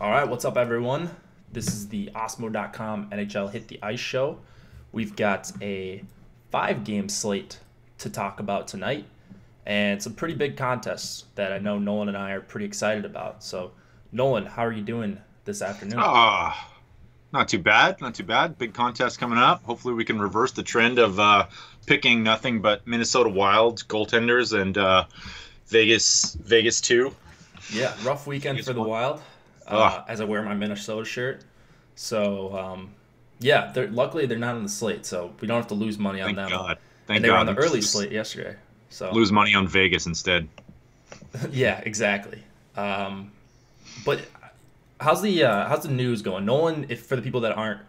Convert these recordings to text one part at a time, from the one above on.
All right, what's up, everyone? This is the Osmo.com NHL Hit the Ice show. We've got a 5-game slate to talk about tonight, and some pretty big contests that I know Nolan and I are pretty excited about. So, Nolan, how are you doing this afternoon? Not too bad. Not too bad. Big contest coming up. Hopefully, we can reverse the trend of picking nothing but Minnesota Wild goaltenders and Vegas too. Yeah, rough weekend Vegas for the one. Wild Ah, as I wear my Minnesota shirt. So, yeah, luckily they're not on the slate, so we don't have to lose money on thank them. God. And Thank they were on God. the early Lose, slate yesterday. So, lose money on Vegas instead. yeah, exactly. But how's the news going? Nolan, if for the people that aren't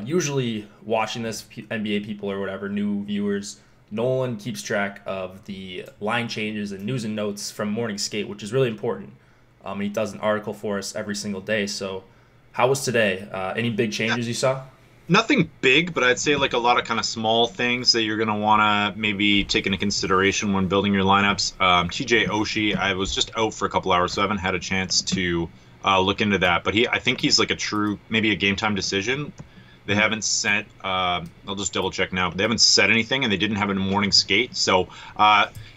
usually watching this, NBA people or whatever, new viewers, Nolan keeps track of the line changes and news and notes from Morning Skate, which is really important. He does an article for us every single day. So, how was today? Any big changes you saw? Nothing big, but I'd say like a lot of kind of small things that you're going to want to maybe take into consideration when building your lineups. TJ Oshie, I was just out for a couple hours, so I haven't had a chance to look into that. But I think he's like a true, maybe a game time decision. They haven't set. I'll just double check now. But they haven't said anything, and they didn't have a morning skate. So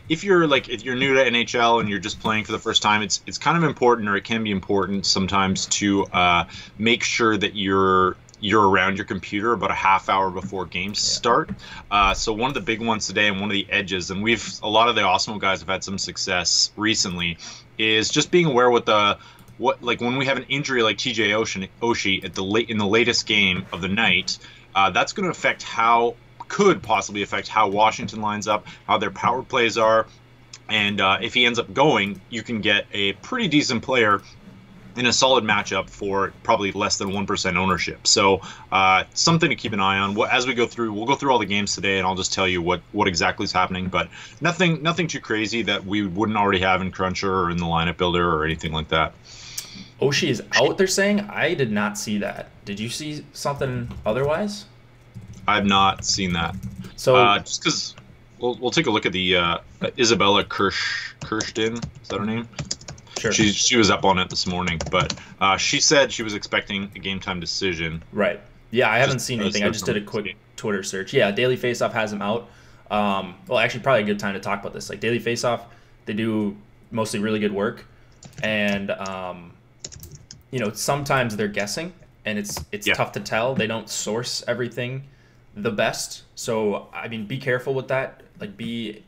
if you're new to NHL and you're just playing for the first time, it's kind of important, or it can be important sometimes to make sure that you're around your computer about a half hour before games start. So one of the big ones today, and one of the edges, and a lot of the Osmo guys have had some success recently, is just being aware like when we have an injury like TJ Oshie in the latest game of the night, that's going to could possibly affect how Washington lines up, how their power plays are, and if he ends up going, you can get a pretty decent player in a solid matchup for probably less than 1% ownership. So something to keep an eye on. As we go through, we'll go through all the games today, and I'll just tell you what exactly is happening. But nothing too crazy that we wouldn't already have in Cruncher or in the lineup builder or anything like that. Oshie is out, they're saying? I did not see that. Did you see something otherwise? I've not seen that. So, Just because we'll take a look at the Isabella Kirsten. Is that her name? sure. She was up on it this morning, but she said she was expecting a game time decision. Right. Yeah, I haven't Just seen because anything. I there's just no did a quick skate. Twitter search. Yeah, Daily Faceoff has him out. Well, actually, probably a good time to talk about this. Like, Daily Faceoff, they do mostly really good work. And, sometimes they're guessing, and it's Yeah. tough to tell. They don't source everything the best. So, I mean, be careful with that. Like, be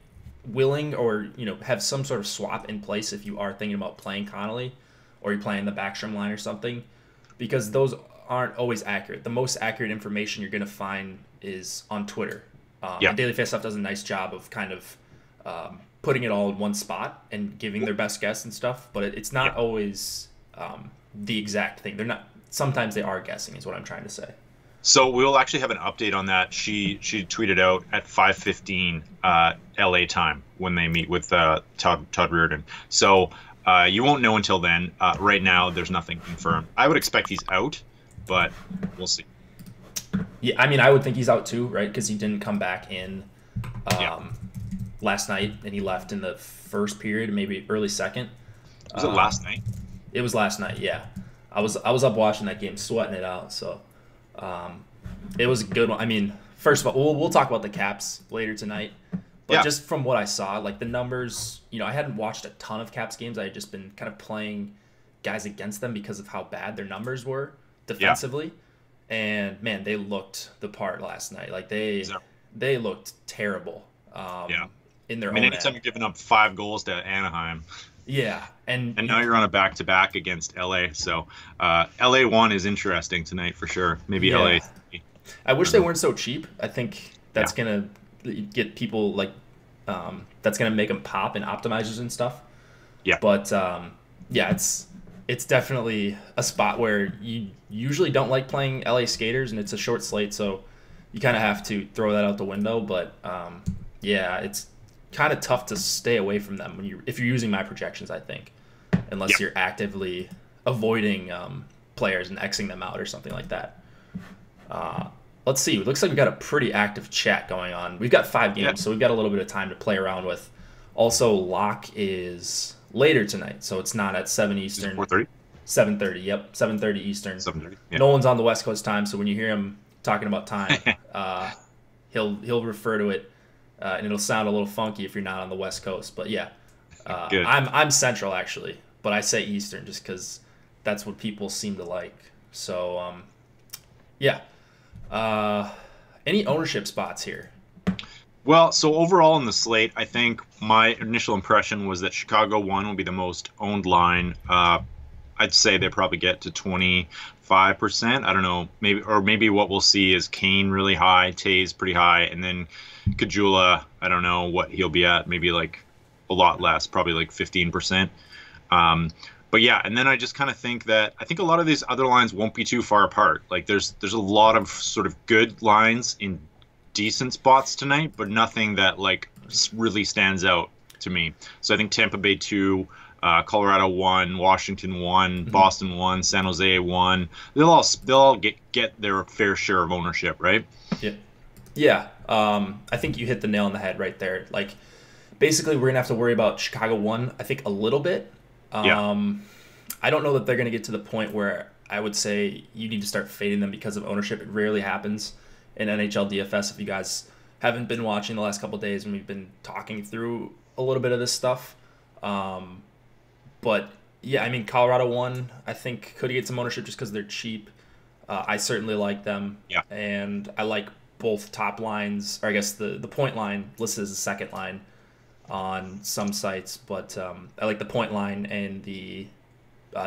willing or, have some sort of swap in place if you are thinking about playing Connolly or you're playing the Backstrom line or something, because those aren't always accurate. The most accurate information you're going to find is on Twitter. Yeah. And Daily Faceoff does a nice job of kind of putting it all in one spot and giving their best guess and stuff, but it's not always the exact thing. They're not. Sometimes they are guessing, is what I'm trying to say. So we'll actually have an update on that. She tweeted out at 5:15 LA time when they meet with Todd Reardon. So you won't know until then. Right now, there's nothing confirmed. I would expect he's out, but we'll see. Yeah, I mean, I would think he's out too, right? Because he didn't come back in Yeah. last night, and he left in the first period, maybe early second. Was it last night? It was last night, yeah. I was up watching that game, sweating it out. So it was a good one. I mean, first of all, we'll talk about the Caps later tonight. But Yeah. just from what I saw, like the numbers, I hadn't watched a ton of Caps games. I had just been kind of playing guys against them because of how bad their numbers were defensively. And man, they looked the part last night. Like they looked terrible. Yeah. In their I mean, own anytime end. you're giving up 5 goals to Anaheim, Yeah, and and now you're on a back-to-back against LA. So LA 1 is interesting tonight for sure. Maybe Yeah. LA. I wish they weren't so cheap. I think that's Yeah. gonna get people like that's gonna make them pop in optimizers and stuff. Yeah. But yeah, it's definitely a spot where you usually don't like playing LA skaters, and it's a short slate, so you kind of have to throw that out the window. But yeah, it's kind of tough to stay away from them if you're using my projections, I think, unless Yeah. you're actively avoiding players and Xing them out or something like that. Let's see. It looks like we've got a pretty active chat going on. We've got 5 games, Yeah. so we've got a little bit of time to play around with. Also, lock is later tonight, so it's not at 7 Is it Eastern. 4:30? 7:30. Yep, 7:30 Eastern. 7:30. Yeah. Nolan's on the West Coast time, so when you hear him talking about time, he'll refer to it, and it'll sound a little funky if you're not on the West Coast. But yeah, Good. I'm Central actually, but I say Eastern just because that's what people seem to like. So yeah. Any ownership spots here? Well, so overall in the slate, I think my initial impression was that Chicago 1 will be the most owned line. I'd say they probably get to 25%. I don't know, maybe what we'll see is Kane really high, Tays pretty high, and then Kajula, I don't know what he'll be at, maybe like a lot less, probably like 15%. But yeah, and then I just kind of think that I think a lot of these other lines won't be too far apart. Like there's a lot of sort of good lines in decent spots tonight, but nothing that like really stands out to me. So I think Tampa Bay 2, Colorado 1, Washington 1, Boston 1, San Jose 1. They'll all get their fair share of ownership, right? Yeah. I think you hit the nail on the head right there. Like basically we're gonna have to worry about Chicago 1, I think a little bit. I don't know that they're gonna get to the point where I would say you need to start fading them because of ownership. It rarely happens in NHL DFS. If you guys haven't been watching the last couple of days, and we've been talking through a little bit of this stuff. But yeah, I mean, Colorado 1, I think could get some ownership just because they're cheap. I certainly like them. Yeah. And I like both top lines, or I guess the point line listed as the second line on some sites, but I like the point line and the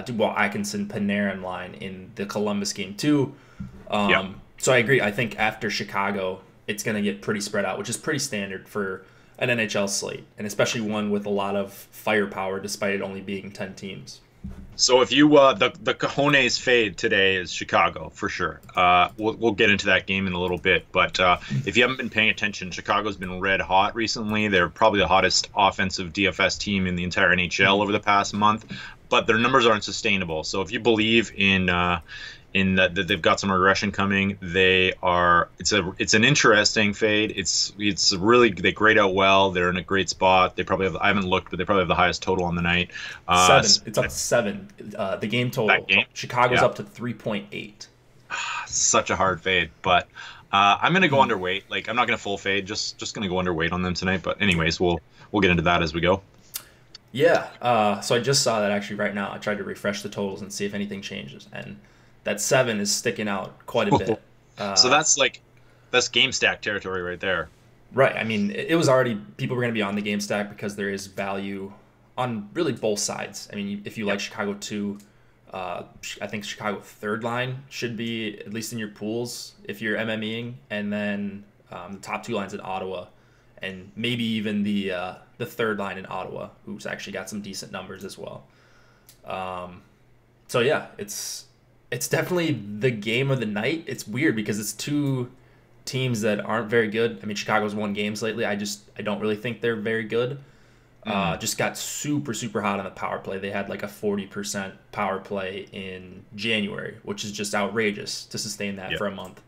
Dubois, Atkinson, Panarin line in the Columbus game too. So I agree. I think after Chicago, it's going to get pretty spread out, which is pretty standard for an NHL slate, and especially one with a lot of firepower, despite it only being 10 teams. So if you the cojones fade today is Chicago for sure. We'll get into that game in a little bit, but if you haven't been paying attention, Chicago's been red hot recently. They're probably the hottest offensive DFS team in the entire NHL over the past month, but their numbers aren't sustainable. So if you believe in that they've got some regression coming, it's an interesting fade. It's really, they grade out well. They're in a great spot. They probably have, I haven't looked, but they probably have the highest total on the night. 7. It's up to 7. The game total. Chicago's up to 3.8. Such a hard fade, but I'm gonna go underweight. Like I'm not gonna full fade. Just gonna go underweight on them tonight. But anyways, we'll get into that as we go. Yeah. So I just saw that actually right now. I tried to refresh the totals and see if anything changes, and that 7 is sticking out quite a bit. So that's game stack territory right there. Right. I mean, it was already, people were going to be on the game stack because there is value on really both sides. I mean, if you like Chicago 2, I think Chicago third line should be at least in your pools if you're MMEing, and then the top 2 lines in Ottawa, and maybe even the third line in Ottawa, who's actually got some decent numbers as well. So yeah, it's definitely the game of the night. It's weird because it's 2 teams that aren't very good. I mean, Chicago's won games lately. I don't really think they're very good. Just got super, super hot on the power play. They had like a 40% power play in January, which is just outrageous to sustain that for a month.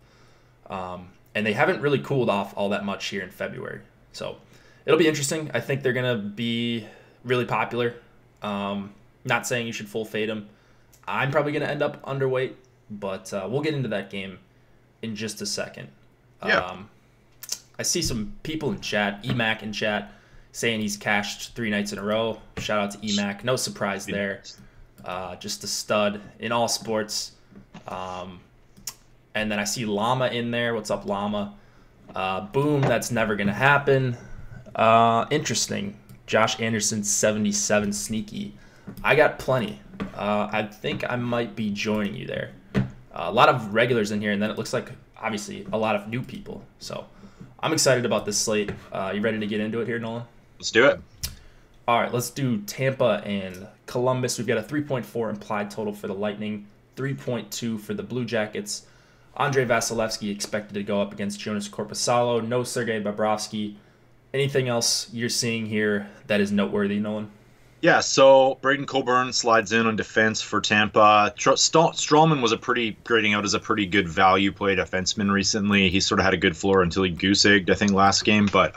And they haven't really cooled off all that much here in February. So it'll be interesting. I think they're going to be really popular. Not saying you should full fade them. I'm probably going to end up underweight, but we'll get into that game in just a second. I see some people in chat, EMAC in chat, saying he's cashed 3 nights in a row. Shout out to EMAC. No surprise there. Just a stud in all sports. And then I see Llama in there. What's up, Llama? Boom, that's never going to happen. Interesting. Josh Anderson, 77 sneaky. I got plenty. I think I might be joining you there. A lot of regulars in here, and then it looks like, obviously, a lot of new people. So I'm excited about this slate. You ready to get into it here, Nolan? Let's do it. All right, let's do Tampa and Columbus. We've got a 3.4 implied total for the Lightning, 3.2 for the Blue Jackets. Andrei Vasilevsky expected to go up against Jonas Korpisalo. No Sergei Bobrovsky. Anything else you're seeing here that is noteworthy, Nolan? Yeah, so Braden Coburn slides in on defense for Tampa. Strawman was grading out as a pretty good value play defenseman recently. He sort of had a good floor until he goose-egged, I think, last game. But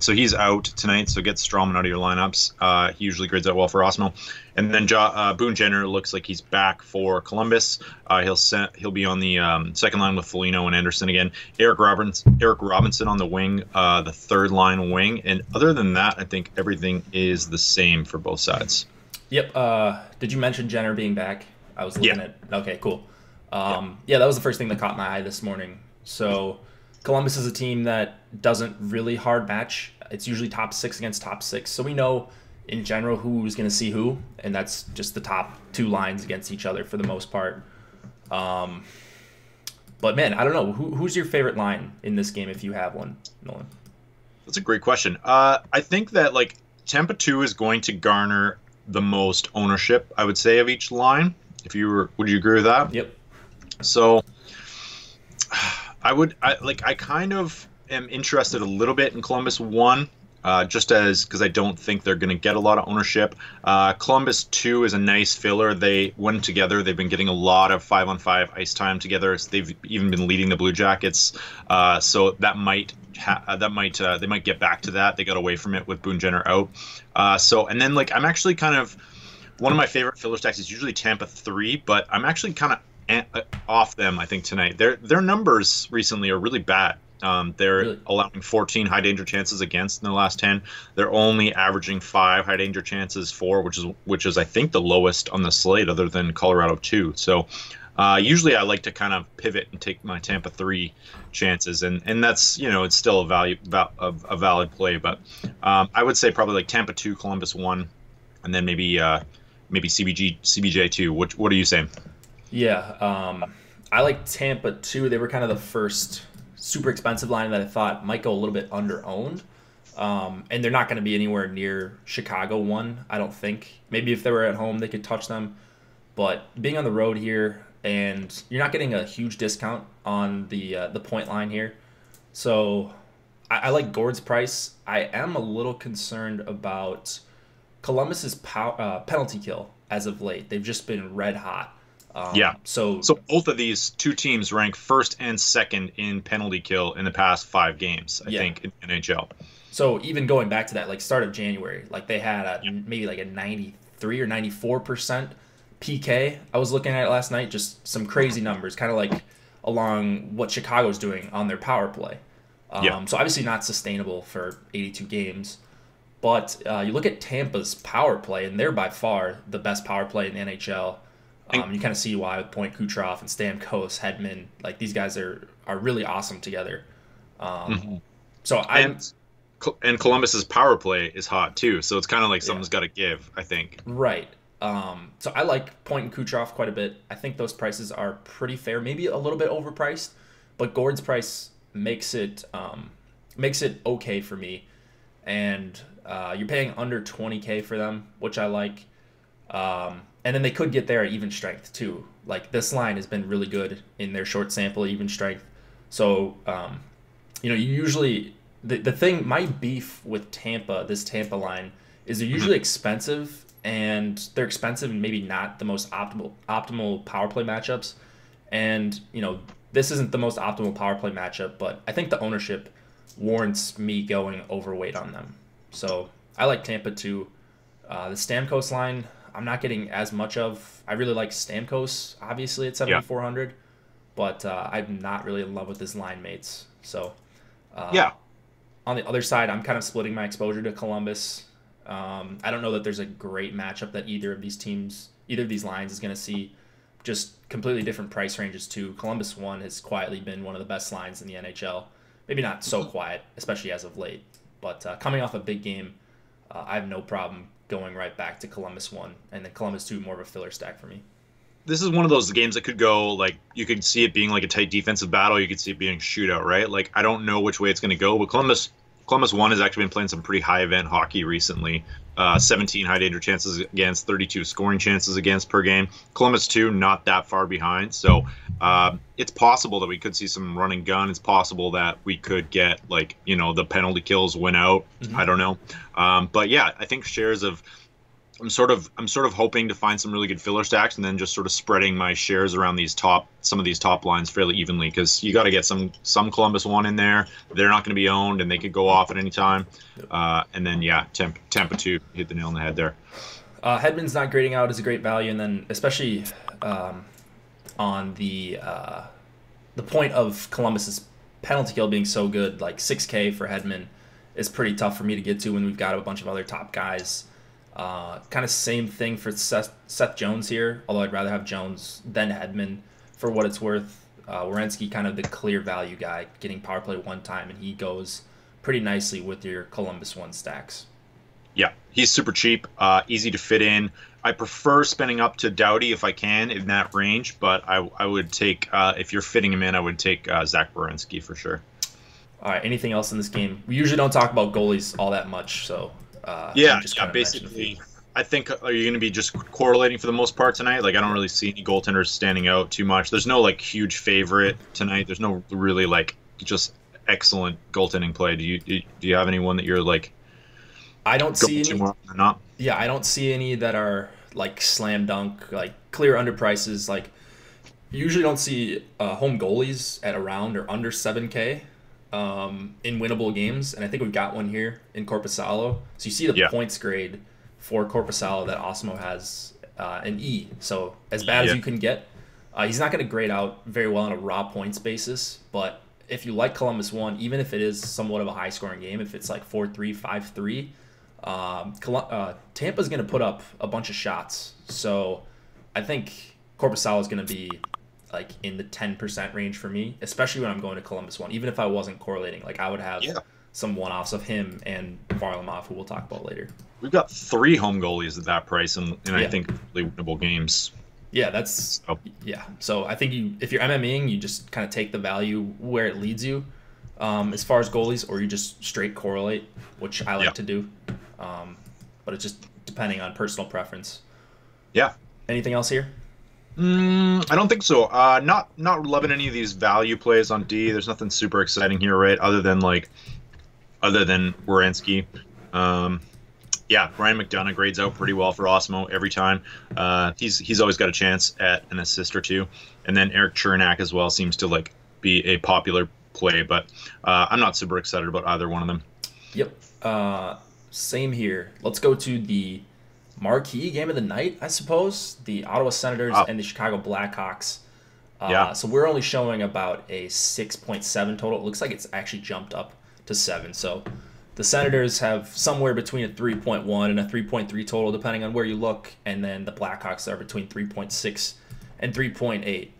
so he's out tonight, so get Strawman out of your lineups. He usually grades out well for Osmo. And then Boone Jenner looks like he's back for Columbus. He'll be on the second line with Foligno and Anderson again. Eric Robinson on the wing, the third line wing. And other than that, I think everything is the same for both sides. Yep. Did you mention Jenner being back? I was looking at. Okay, cool. Yeah, that was the first thing that caught my eye this morning. So Columbus is a team that doesn't really hard match. It's usually top 6 against top 6. So we know in general who's going to see who, and that's just the top 2 lines against each other for the most part. But man, I don't know. Who's your favorite line in this game if you have one, Nolan? That's a great question. I think that like Tampa 2 is going to garner the most ownership, I would say, of each line. Would you agree with that? Yep. So I kind of am interested a little bit in Columbus 1, because I don't think they're going to get a lot of ownership. Columbus 2 is a nice filler. They went together. They've been getting a lot of 5-on-5 ice time together. They've even been leading the Blue Jackets. So they might get back to that. They got away from it with Boone Jenner out. And then like I'm actually kind of one of my favorite filler stacks is usually Tampa 3, but I'm actually kind of off them, I think, tonight. Their numbers recently are really bad. They're really allowing 14 high danger chances against in their last 10. They're only averaging 5 high danger chances for, which is I think the lowest on the slate, other than Colorado 2. So usually I like to kind of pivot and take my Tampa 3 chances, and that's it's still a valid play, but I would say probably like Tampa 2, Columbus 1, and then maybe CBJ 2. What are you saying? Yeah, I like Tampa 2. They were kind of the first super expensive line that I thought might go a little bit under-owned. And they're not going to be anywhere near Chicago 1, I don't think. Maybe if they were at home, they could touch them. But being on the road here, and you're not getting a huge discount on the point line here. So I like Gord's price. I am a little concerned about Columbus's penalty kill as of late. They've just been red hot. So both of these 2 teams rank first and second in penalty kill in the past 5 games, I think, in NHL. So even going back to that, like start of January, like they had maybe like a 93 or 94% PK. I was looking at it last night, just some crazy numbers, kind of like along what Chicago's doing on their power play. So obviously not sustainable for 82 games. But you look at Tampa's power play, and they're by far the best power play in the NHL. You kind of see why with Point, Kucherov, and Stamkos, Hedman. Like these guys are really awesome together. And Columbus's power play is hot too, so it's kind of like something's got to give, I think. Right. So I like Point and Kucherov quite a bit. I think those prices are pretty fair, maybe a little bit overpriced, but Gord's price makes it okay for me. And you're paying under 20K for them, which I like. And then they could get there at even strength too. Like this line has been really good in their short sample even strength. So, you usually the thing, my beef with this Tampa line is they're usually expensive, and they're expensive and maybe not the most optimal power play matchups. And, this isn't the most optimal power play matchup, but I think the ownership warrants me going overweight on them. So I like Tampa too. The Stamkos line, I'm not getting as much of. I really like Stamkos, obviously, at 7,400, but I'm not really in love with his line mates. So, on the other side, I'm kind of splitting my exposure to Columbus. I don't know that there's a great matchup that either of these lines is going to see. Just completely different price ranges too. Columbus 1 has quietly been one of the best lines in the NHL. Maybe not so quiet, especially as of late, but coming off a big game, I have no problem going right back to Columbus 1, and then Columbus 2 more of a filler stack for me. This is one of those games that could go, like, you could see it being like a tight defensive battle, you could see it being a shootout, right? Like, I don't know which way it's going to go, but Columbus 1 has actually been playing some pretty high event hockey recently. 17 high danger chances against, 32 scoring chances against per game. Columbus 2 not that far behind, so it's possible that we could see some run and gun. It's possible that we could get the penalty kills win out. I don't know, but yeah, I think shares of. I'm sort of hoping to find some really good filler stacks, and then just sort of spreading my shares around some of these top lines fairly evenly, because you got to get some Columbus 1 in there. They're not going to be owned, and they could go off at any time. And then Tampa 2 hit the nail on the head there. Hedman's not grading out as a great value, and then especially on the point of Columbus's penalty kill being so good, like 6K for Hedman is pretty tough for me to get to when we've got a bunch of other top guys. Kind of same thing for Seth Jones here, although I'd rather have Jones than Hedman for what it's worth. Werenski kind of the clear value guy, getting power play one time, and he goes pretty nicely with your Columbus one stacks. Yeah, he's super cheap, easy to fit in. I prefer spending up to Doughty if I can in that range, but I would take, if you're fitting him in, I would take Zach Werenski for sure. All right, anything else in this game? We usually don't talk about goalies all that much, so basically, I think are you going to be just correlating for the most part tonight? Like, I don't really see any goaltenders standing out too much. There's no like huge favorite tonight. There's no really like just excellent goaltending play. Do you have anyone that you're like? I don't see any. Or not? Yeah, I don't see any that are like slam dunk, like clear underprices. Like, you usually don't see home goalies at around or under 7K. In winnable games, and I think we've got one here in Korpisalo. So you see the points grade for Korpisalo that Osmo has an E. So as bad as you can get. He's not going to grade out very well on a raw points basis, but if you like Columbus 1, even if it is somewhat of a high-scoring game, if it's like 4-3, 5-3, Tampa's going to put up a bunch of shots. So I think Korpisalo is going to be like in the 10% range for me, especially when I'm going to Columbus 1. Even if I wasn't correlating, like I would have some one-offs of him and Varlamov, who we'll talk about later. We've got 3 home goalies at that price, and I think really winnable games. Yeah, So I think if you're MMEing, you just kind of take the value where it leads you, as far as goalies, or you just straight correlate, which I like to do. But it's just depending on personal preference. Yeah. Anything else here? I don't think so. Not loving any of these value plays on D. There's nothing super exciting here, right? Other than Werenski. Brian McDonough grades out pretty well for Osmo every time. He's always got a chance at an assist or two. And then Eric Chernak as well seems to like be a popular play, but I'm not super excited about either one of them. Yep. Same here. Let's go to the marquee game of the night, I suppose. The Ottawa Senators and the Chicago Blackhawks. So we're only showing about a 6.7 total. It looks like it's actually jumped up to 7. So the Senators have somewhere between a 3.1 and a 3.3 total, depending on where you look. And then the Blackhawks are between 3.6 and 3.8.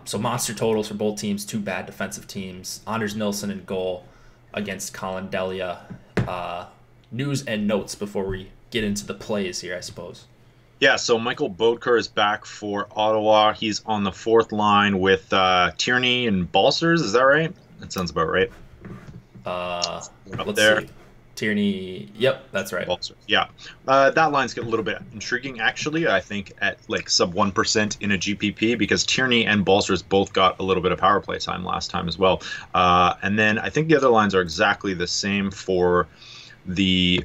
So monster totals for both teams, 2 bad defensive teams. Anders Nilsson in goal against Colin Delia. News and notes before we get into the plays here, I suppose. Yeah, so Michael Bodker is back for Ottawa. He's on the 4th line with Tierney and Balsers. Is that right? That sounds about right. Let's see. Tierney. Yep, that's right. Balsers. Yeah. That line's get a little bit intriguing, actually, I think, at like sub 1% in a GPP, because Tierney and Balsers both got a little bit of power play time last time as well. And then I think the other lines are exactly the same for the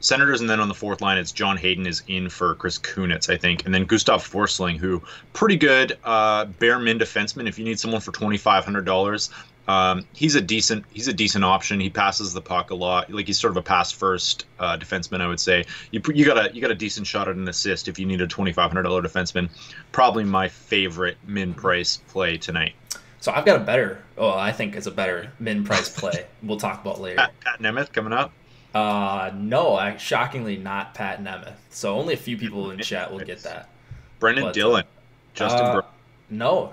Senators, and then on the 4th line, it's John Hayden is in for Chris Kunitz, I think, and then Gustav Forsling, who pretty good bare min defenseman. If you need someone for $2,500, he's a decent option. He passes the puck a lot. Like, he's sort of a pass first defenseman, I would say. You got a decent shot at an assist if you need a $2,500 defenseman. Probably my favorite min price play tonight. So I've got I think it's a better min price play. We'll talk about later. Pat Nemeth coming up. No, shockingly not Pat Nemeth. So only a few people in chat will get that. Brendan Dillon, Justin. No.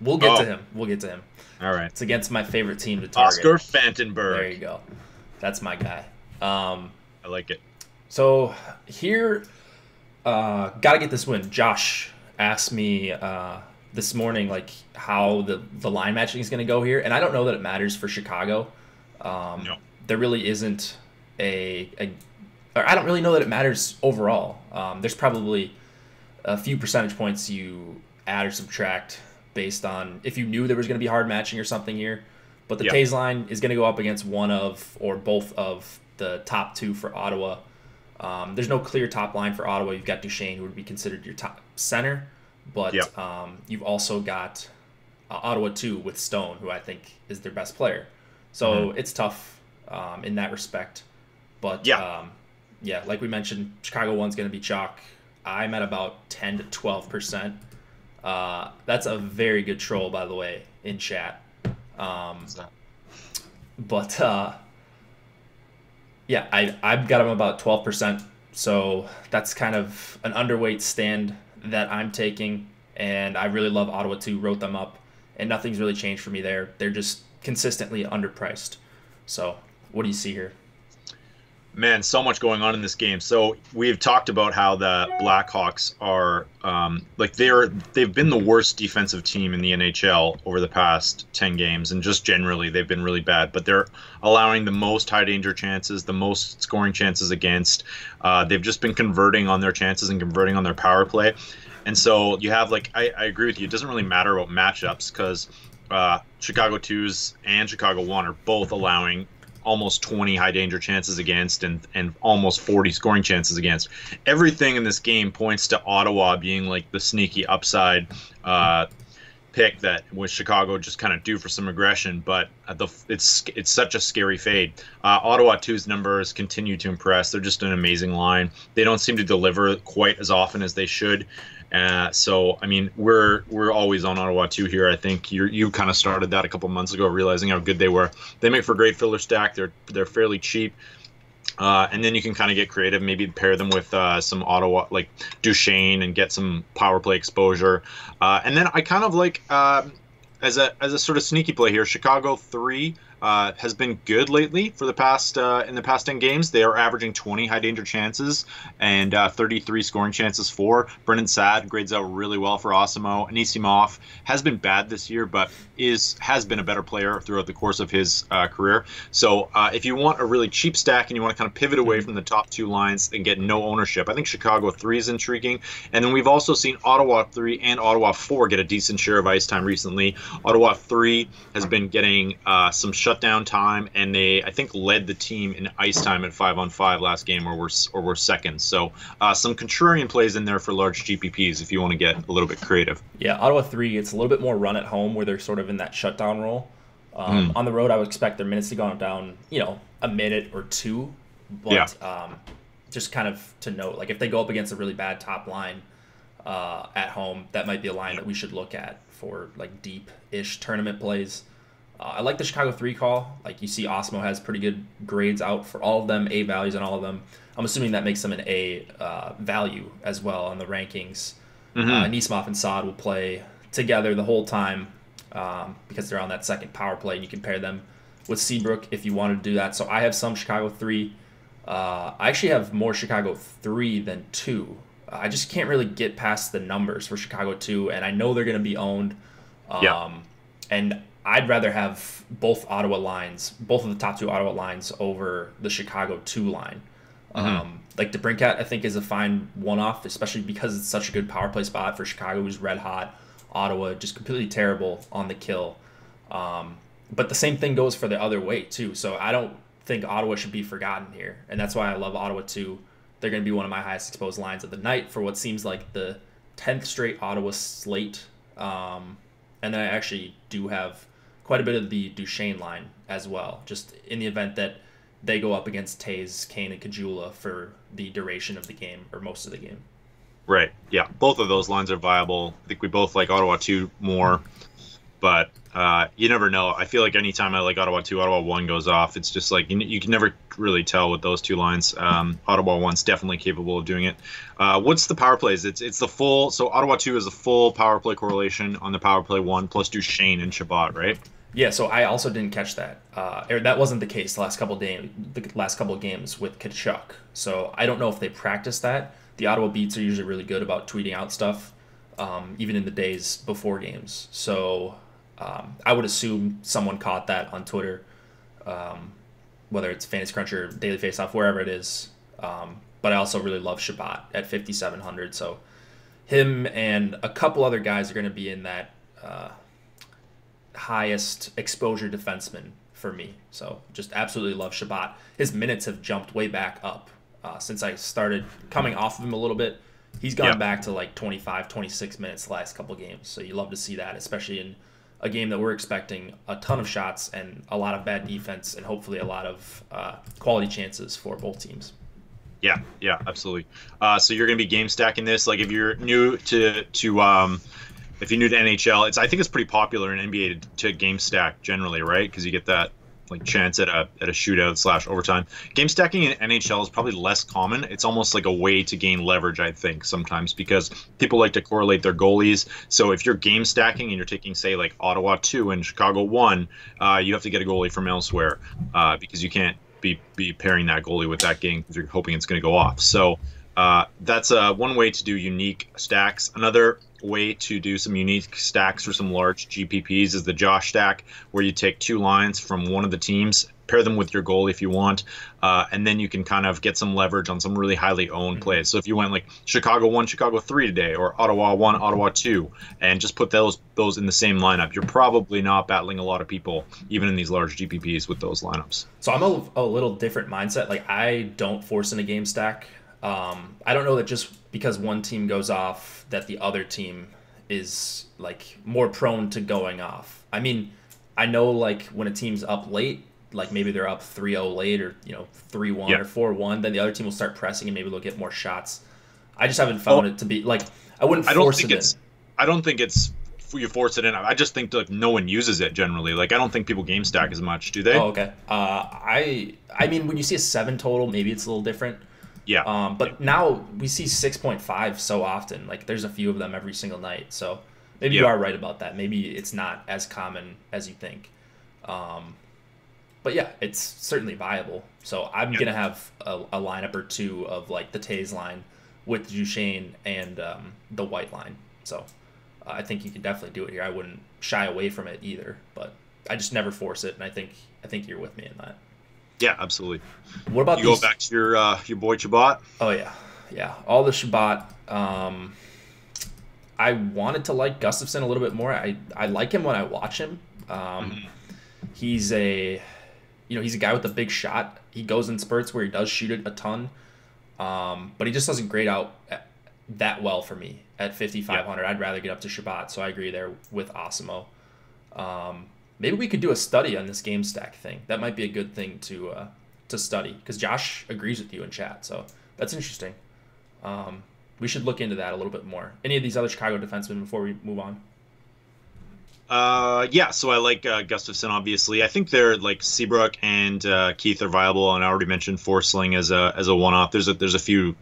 We'll get to him. All right. It's against my favorite team to target. Oscar Fantenberg. There you go. That's my guy. I like it. So here, gotta get this win. Josh asked me this morning like how the line matching is going to go here, and I don't know that it matters for Chicago. No. There really isn't or I don't really know that it matters overall. There's probably a few percentage points you add or subtract based on if you knew there was going to be hard matching or something here. But the Tays line is going to go up against one of or both of the top 2 for Ottawa. There's no clear top line for Ottawa. You've got Duchesne, who would be considered your top center. But you've also got Ottawa 2 with Stone, who I think is their best player. So it's tough in that respect. But yeah, like we mentioned, Chicago 1's going to be chalk. I'm at about 10 to 12%. That's a very good troll, by the way, in chat. But yeah, I've got them about 12%. So that's kind of an underweight stand that I'm taking. And I really love Ottawa too, wrote them up. And nothing's really changed for me there. They're just consistently underpriced. So what do you see here? Man, so much going on in this game. So we've talked about how the Blackhawks are they've been the worst defensive team in the NHL over the past 10 games, and just generally they've been really bad. But they're allowing the most high danger chances, the most scoring chances against. They've just been converting on their chances and converting on their power play. And so you have I agree with you. It doesn't really matter about matchups because Chicago 2s and Chicago 1 are both allowing almost 20 high danger chances against and almost 40 scoring chances against. Everything in this game points to Ottawa being like the sneaky upside pick that was Chicago just kind of due for some aggression, but it's such a scary fade. Ottawa 2's numbers continue to impress. They're just an amazing line. They don't seem to deliver quite as often as they should. So I mean, we're always on Ottawa 2 here. I think you kind of started that a couple months ago, realizing how good they were. They make for a great filler stack. They're fairly cheap, and then you can kind of get creative. Maybe pair them with some Ottawa like Duchesne and get some power play exposure. And then I kind of like as a sort of sneaky play here, Chicago 3. Has been good lately for the past in the past 10 games. They are averaging 20 high danger chances and 33 scoring chances for. Brendan Saad grades out really well for Osimo. Anisimov has been bad this year, but has been a better player throughout the course of his career. So if you want a really cheap stack and you want to kind of pivot away from the top two lines and get no ownership, I think Chicago 3 is intriguing. And then we've also seen Ottawa 3 and Ottawa 4 get a decent share of ice time recently. Ottawa 3 has been getting some shutdown time, and they I think led the team in ice time at 5-on-5 last game, or we're second. So some contrarian plays in there for large GPPs if you want to get a little bit creative. Yeah, Ottawa 3, it's a little bit more run at home where they're sort of in that shutdown role. On the road, I would expect their minutes to go down, a minute or two. But just kind of to note, like if they go up against a really bad top line at home, that might be a line that we should look at for like deep-ish tournament plays. I like the Chicago 3 call. Like you see Osmo has pretty good grades out for all of them, A values on all of them. I'm assuming that makes them an A value as well on the rankings. Anisimov and Saad will play together the whole time because they're on that second power play, and you can pair them with Seabrook if you wanted to do that. So I have some Chicago 3. I actually have more Chicago 3 than 2. I just can't really get past the numbers for Chicago 2, and I know they're going to be owned. And I'd rather have both of the top two Ottawa lines over the Chicago 2 line. Like DeBrincat, I think, is a fine one-off, especially because it's such a good power play spot for Chicago, who's red hot. Ottawa, just completely terrible on the kill. But the same thing goes for the other way, too. So I don't think Ottawa should be forgotten here. And that's why I love Ottawa, too. They're going to be one of my highest exposed lines of the night for what seems like the 10th straight Ottawa slate. And then I actually do have quite a bit of the Duchesne line as well, just in the event that they go up against Taze, Kane, and Kajula for the duration of the game or most of the game. Right. Yeah. Both of those lines are viable. I think we both like Ottawa 2 more, but you never know. I feel like anytime I like Ottawa 2, Ottawa 1 goes off. It's just like you can never really tell with those two lines. Ottawa 1's definitely capable of doing it. What's the power plays? It's the full. So Ottawa 2 is a full power play correlation on the power play 1 plus Duchesne and Shabbat, right? Yeah, so I also didn't catch that. That wasn't the case the last couple of games with Kachuk. So I don't know if they practiced that. The Ottawa Beats are usually really good about tweeting out stuff, even in the days before games. So I would assume someone caught that on Twitter, whether it's Fantasy Cruncher, Daily Faceoff, wherever it is. But I also really love Shabbat at 5,700. So him and a couple other guys are going to be in that highest exposure defenseman for me. So just absolutely love Shabbat. His minutes have jumped way back up since I started coming off of him a little bit. He's gone back to like 25, 26 minutes the last couple games. So you love to see that, especially in a game that we're expecting a ton of shots and a lot of bad defense and hopefully a lot of quality chances for both teams. Yeah, absolutely. So you're gonna be game stacking this. Like if you're new to if you're new to NHL, I think it's pretty popular in NBA to game stack generally, right? Because you get that like chance at a shootout slash overtime. Game stacking in NHL is probably less common. It's almost like a way to gain leverage, I think, sometimes because people like to correlate their goalies. So if you're game stacking and you're taking, say, like Ottawa 2 and Chicago 1, you have to get a goalie from elsewhere because you can't be pairing that goalie with that game because you're hoping it's going to go off. So that's one way to do unique stacks. Another way to do some unique stacks for some large GPPs is the Josh stack, where you take 2 lines from one of the teams, pair them with your goalie if you want, and then you can kind of get some leverage on some really highly owned plays. So if you went like Chicago 1, Chicago 3 today, or Ottawa 1, Ottawa 2, and just put those in the same lineup, you're probably not battling a lot of people, even in these large GPPs with those lineups. So I'm a little different mindset. Like I don't force in a game stack. I don't know that just because one team goes off that the other team is like more prone to going off. I mean, I know like when a team's up late, like maybe they're up 3-0 late or 3-1 or 4-1, then the other team will start pressing and maybe they'll get more shots. I just haven't found it to be like I wouldn't force it in. I don't think it's you force it in. I just think like no one uses it generally. Like I don't think people game stack as much, do they? Oh, okay. I mean when you see a 7 total, maybe it's a little different. Yeah. But now we see 6.5 so often. Like there's a few of them every single night. So maybe you are right about that. Maybe it's not as common as you think. But yeah, it's certainly viable. So I'm going to have a lineup or two of like the Tays line with Duchesne and the White line. So I think you can definitely do it here. I wouldn't shy away from it either, but I just never force it. And I think you're with me in that. Yeah, absolutely. What about go back to your boy Chabot? Oh yeah, all the Chabot. I wanted to like Gustafsson a little bit more. I like him when I watch him. He's a guy with a big shot. He goes in spurts where he does shoot it a ton, but he just doesn't grade out that well for me at 5,500. I'd rather get up to Chabot, so I agree there with Osimo. Maybe we could do a study on this game stack thing. That might be a good thing to study because Josh agrees with you in chat. So that's interesting. We should look into that a little bit more. Any of these other Chicago defensemen before we move on? So I like Gustafsson, obviously. I think they're like Seabrook and Keith are viable, and I already mentioned Forsling as a one-off. There's a few,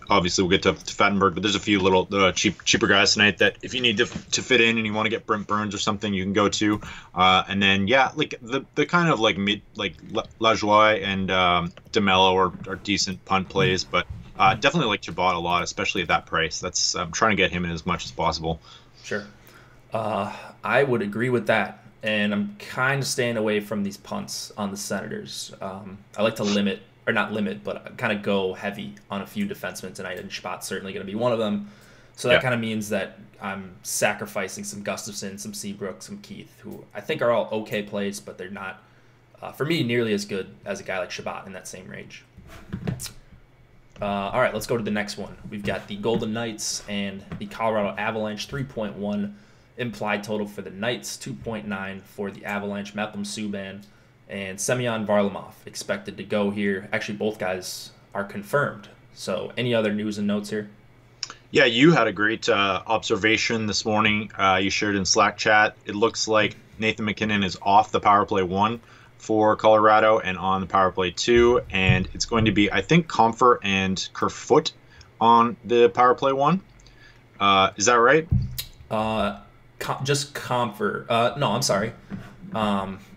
obviously we'll get to Fattenberg, but there's a few little cheaper guys tonight that if you need to fit in and you want to get Brent Burns or something, you can go to. And then like the kind of like mid like Lajoie and DeMello are decent punt plays, but definitely like Chabot a lot, especially at that price. I'm trying to get him in as much as possible. Sure. I would agree with that, and I'm kind of staying away from these punts on the Senators. I like to limit, or not limit, but kind of go heavy on a few defensemen tonight, and Chabot's certainly going to be one of them. So that kind of means that I'm sacrificing some Gustafsson, some Seabrook, some Keith, who I think are all okay plays, but they're not, for me, nearly as good as a guy like Chabot in that same range. All right, let's go to the next one. We've got the Golden Knights and the Colorado Avalanche, 3.1 implied total for the Knights, 2.9 for the Avalanche. Malcolm Subban and Semyon Varlamov expected to go here. Actually, both guys are confirmed. So any other news and notes here? Yeah, you had a great observation this morning. You shared in Slack chat. It looks like Nathan MacKinnon is off the power play 1 for Colorado and on the power play 2. And it's going to be, I think, Comfer and Kerfoot on the power play 1. Is that right? Just Comfer. No, I'm sorry.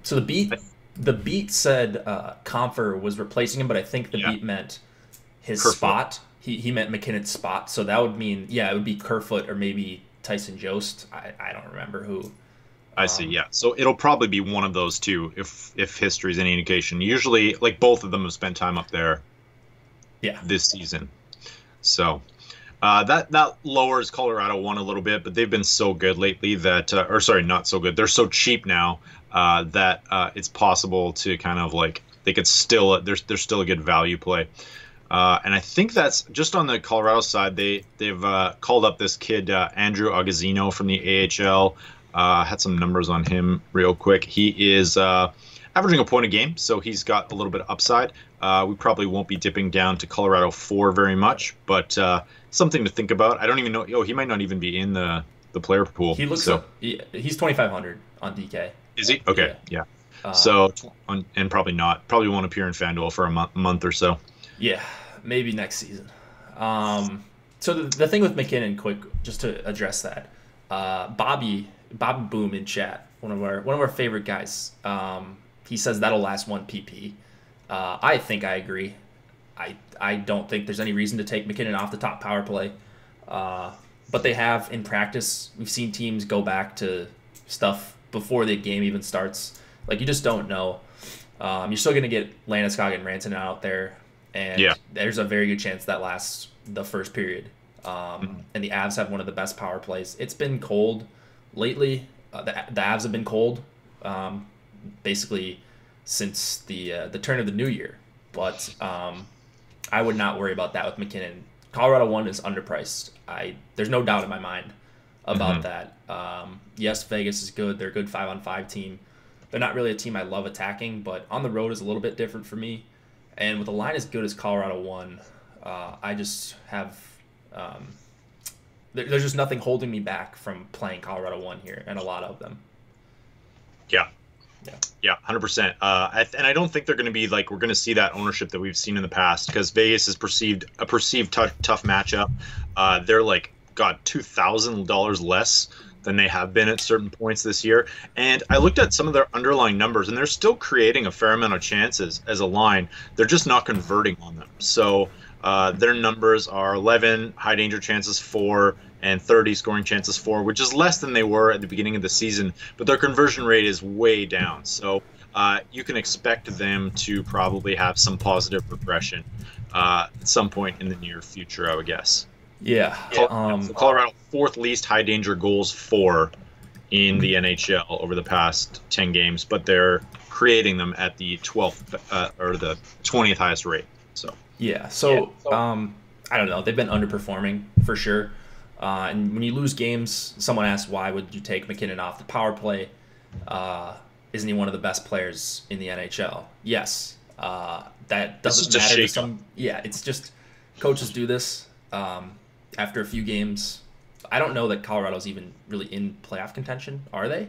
So the beat said Comfer was replacing him, but I think the beat meant his Kerfoot spot. He meant McKinnon's spot. So that would mean, it would be Kerfoot or maybe Tyson Jost. I don't remember who. I see. Yeah. So it'll probably be one of those two if history is any indication. Usually, like both of them have spent time up there. Yeah. This season. So. That lowers Colorado 1 a little bit, but they've been so good lately that, or sorry, not so good. They're so cheap now that it's possible to kind of like they could still they're still a good value play. And I think that's just on the Colorado side. They've called up this kid Andrew Agozzino from the AHL. Had some numbers on him real quick. He is averaging a point a game, so he's got a little bit of upside. We probably won't be dipping down to Colorado 4 very much, but something to think about. I don't even know. Oh, he might not even be in the player pool. He looks so. He's 2,500 on DK. Is he? Okay, yeah. And probably not. Probably won't appear in FanDuel for a month or so. Yeah, maybe next season. So the thing with McKinnon, quick, just to address that, Bobby Boom in chat, one of our favorite guys. He says that'll last 1 PP. I think I agree. I don't think there's any reason to take McKinnon off the top power play. But they have in practice. We've seen teams go back to stuff before the game even starts. Like, you just don't know. You're still going to get Landeskog and Rantanen out there. And there's a very good chance that lasts the first period. And the Avs have one of the best power plays. It's been cold lately. The Avs have been cold basically since the turn of the new year. But I would not worry about that with McKinnon. Colorado 1 is underpriced. There's no doubt in my mind about that. Yes, Vegas is good. They're a good 5-on-5 team. They're not really a team I love attacking, but on the road is a little bit different for me. And with a line as good as Colorado 1, I just have there's just nothing holding me back from playing Colorado 1 here, and a lot of them. Yeah, 100%. And I don't think they're going to be like, we're going to see that ownership that we've seen in the past, because Vegas is a perceived tough matchup. They're like got $2,000 less than they have been at certain points this year. And I looked at some of their underlying numbers, and they're still creating a fair amount of chances as a line. They're just not converting on them. So their numbers are 11 high danger chances 4 and 30 scoring chances 4, which is less than they were at the beginning of the season, but their conversion rate is way down. So you can expect them to probably have some positive regression at some point in the near future, I would guess. Yeah. Colorado 4th least high danger goals for in the NHL over the past 10 games, but they're creating them at the 12th or the 20th highest rate. So I don't know. They've been underperforming for sure. And when you lose games, someone asked, why would you take McKinnon off the power play? Isn't he one of the best players in the NHL? Yes. That doesn't matter to some. Yeah, it's just coaches do this after a few games. I don't know that Colorado's even really in playoff contention. Are they?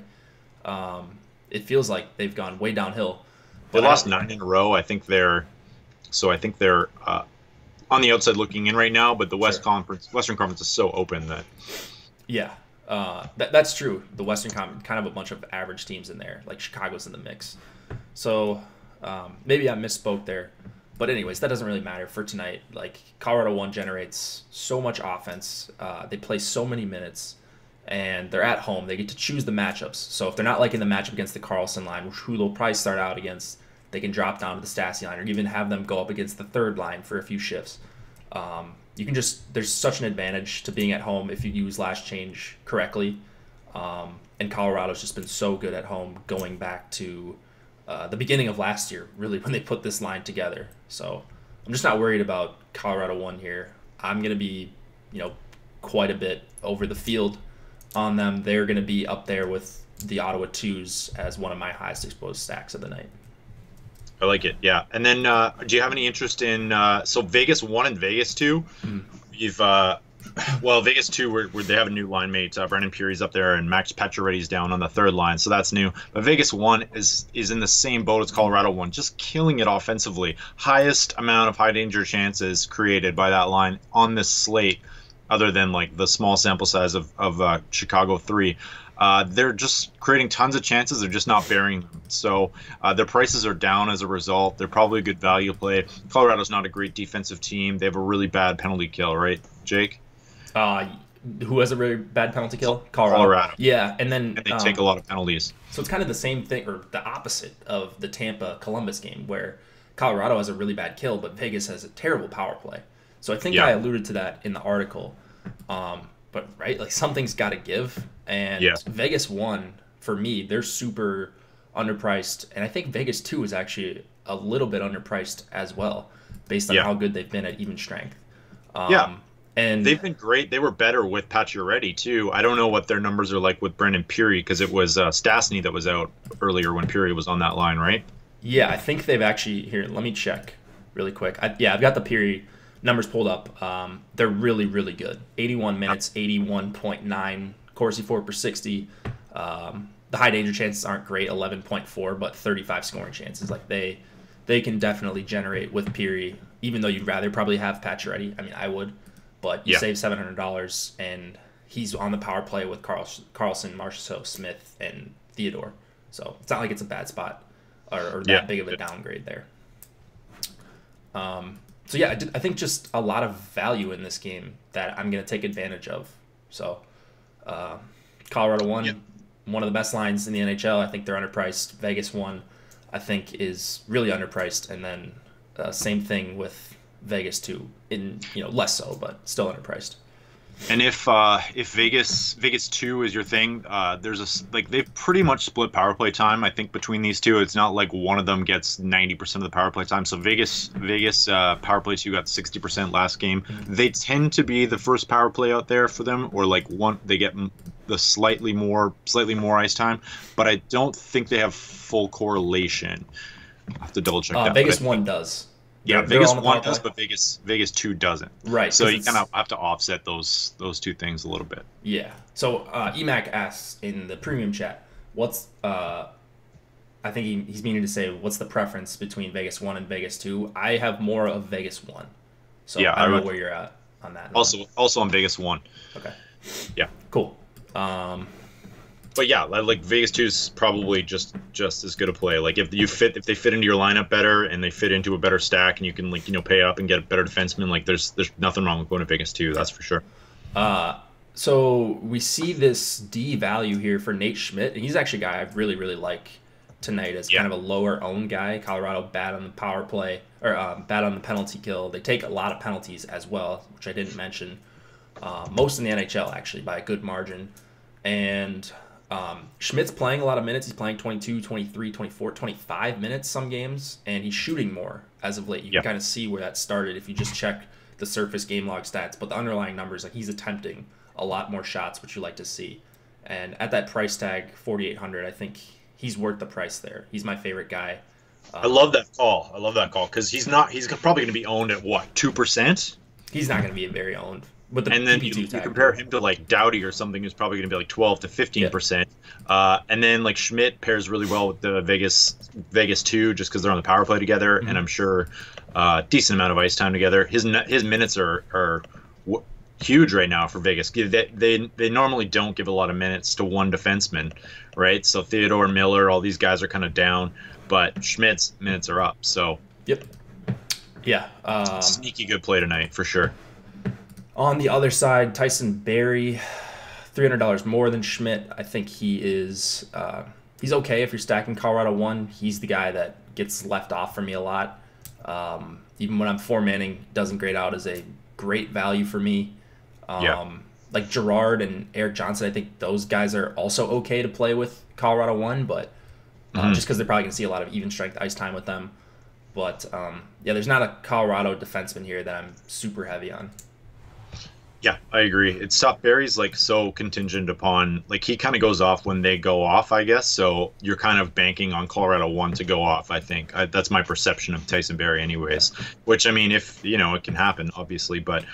It feels like they've gone way downhill. They lost 9 in a row. I think they're on the outside looking in right now, but the Western Conference is so open that. Yeah, that's true. The Western Conference, kind of a bunch of average teams in there, like Chicago's in the mix. So maybe I misspoke there. But anyways, that doesn't really matter for tonight. Like, Colorado 1 generates so much offense. They play so many minutes, and they're at home. They get to choose the matchups. So if they're not liking the matchup against the Carlson line, who they'll probably start out against, they can drop down to the Stassi line, or even have them go up against the third line for a few shifts. There's such an advantage to being at home if you use last change correctly. And Colorado's just been so good at home going back to the beginning of last year, really, when they put this line together. So I'm just not worried about Colorado 1 here. I'm going to be, quite a bit over the field on them. They're going to be up there with the Ottawa 2s as one of my highest exposed stacks of the night. I like it, yeah. And then do you have any interest in so Vegas 1 and Vegas 2? You've Vegas 2 where they have a new line mate, Brendan Purie's up there, and Max Pacioretty's down on the third line, so that's new. But Vegas 1 is in the same boat as Colorado 1, just killing it offensively. Highest amount of high danger chances created by that line on this slate, other than like the small sample size of Chicago 3. They're just creating tons of chances. They're just not burying them. So their prices are down as a result. They're probably a good value play. Colorado's not a great defensive team. They have a really bad penalty kill, right, Jake? Who has a really bad penalty kill? Colorado. Yeah, and they take a lot of penalties. So it's kind of the same thing, or the opposite of the Tampa-Columbus game, where Colorado has a really bad kill, but Vegas has a terrible power play. So I think I alluded to that in the article. But right, like, something's got to give. And Vegas 1, for me, they're super underpriced. And I think Vegas 2 is actually a little bit underpriced as well, based on how good they've been at even strength. And they've been great. They were better with Pacioretty, too. I don't know what their numbers are like with Brendan Purie, because it was Stastny that was out earlier when Purie was on that line, right? Yeah, I think they've actually here. Let me check really quick. I've got the period numbers pulled up. They're really, really good. 81 minutes, 81.9 Corsi for per 60. The high danger chances aren't great, 11.4, but 35 scoring chances. Like they can definitely generate with Peary, even though you'd rather probably have Pacioretty. I mean, I would, but you save $700, and he's on the power play with Carlson, Marchessault, Smith, and Theodore. So it's not like it's a bad spot or that big of a downgrade there. So yeah, I think just a lot of value in this game that I'm going to take advantage of. So Colorado won, one of the best lines in the NHL. I think they're underpriced. Vegas won, I think, is really underpriced. And then same thing with Vegas too, in less so, but still underpriced. And if Vegas 2 is your thing, they've pretty much split power play time. I think between these two, it's not like one of them gets 90% of the power play time. So Vegas power play 2 got 60% last game. Mm-hmm. They tend to be the first power play out there for them, or they get the slightly more ice time. But I don't think they have full correlation. I have to double check that. Vegas 1 does. Yeah, Vegas 1 does, but Vegas 2 doesn't. Right. So you kind of have to offset those two things a little bit. Yeah. So Emac asks in the premium chat, what's I think he's meaning to say, what's the preference between Vegas 1 and Vegas 2? I have more of Vegas 1. So I don't know where you're at on that. Also on Vegas 1. Okay. Yeah. Cool. But yeah, like Vegas 2 is probably just as good a play. Like if they fit into your lineup better and they fit into a better stack, and you can pay up and get a better defenseman, like there's nothing wrong with going to Vegas 2. That's for sure. So we see this D value here for Nate Schmidt, and he's actually a guy I really, really like tonight as kind of a lower owned guy. Colorado bad on the power play, or bad on the penalty kill. They take a lot of penalties as well, which I didn't mention. Most in the NHL actually by a good margin. And Schmidt's playing a lot of minutes. He's playing 22, 23, 24, 25 minutes some games, and he's shooting more as of late. You can kind of see where that started if you just check the surface game log stats. But the underlying numbers, like he's attempting a lot more shots, which you like to see. And at that price tag, 4,800, I think he's worth the price there. He's my favorite guy. I love that call. Because he's probably going to be owned at what, 2%? He's not going to be very owned. And then you compare him to like Doughty or something, who's probably going to be like 12 to 15%. And then like Schmidt pairs really well with the Vegas 2 just because they're on the power play together, and I'm sure decent amount of ice time together. His minutes are huge right now for Vegas. They normally don't give a lot of minutes to one defenseman, right? So Theodore, Miller, all these guys are kind of down, but Schmidt's minutes are up. So sneaky good play tonight for sure. On the other side, Tyson Barrie, $300 more than Schmidt. I think he is he's okay if you're stacking Colorado 1. He's the guy that gets left off for me a lot. Even when I'm 4-manning, doesn't grade out as a great value for me. Like Gerard and Eric Johnson, I think those guys are also okay to play with Colorado 1, but just because they're probably going to see a lot of even strength ice time with them. But there's not a Colorado defenseman here that I'm super heavy on. Yeah, I agree. It's tough. Barry's like so contingent upon, like he kind of goes off when they go off, I guess. So you're kind of banking on Colorado 1 to go off, I think. That's my perception of Tyson Barrie anyways, which I mean, if, it can happen, obviously. But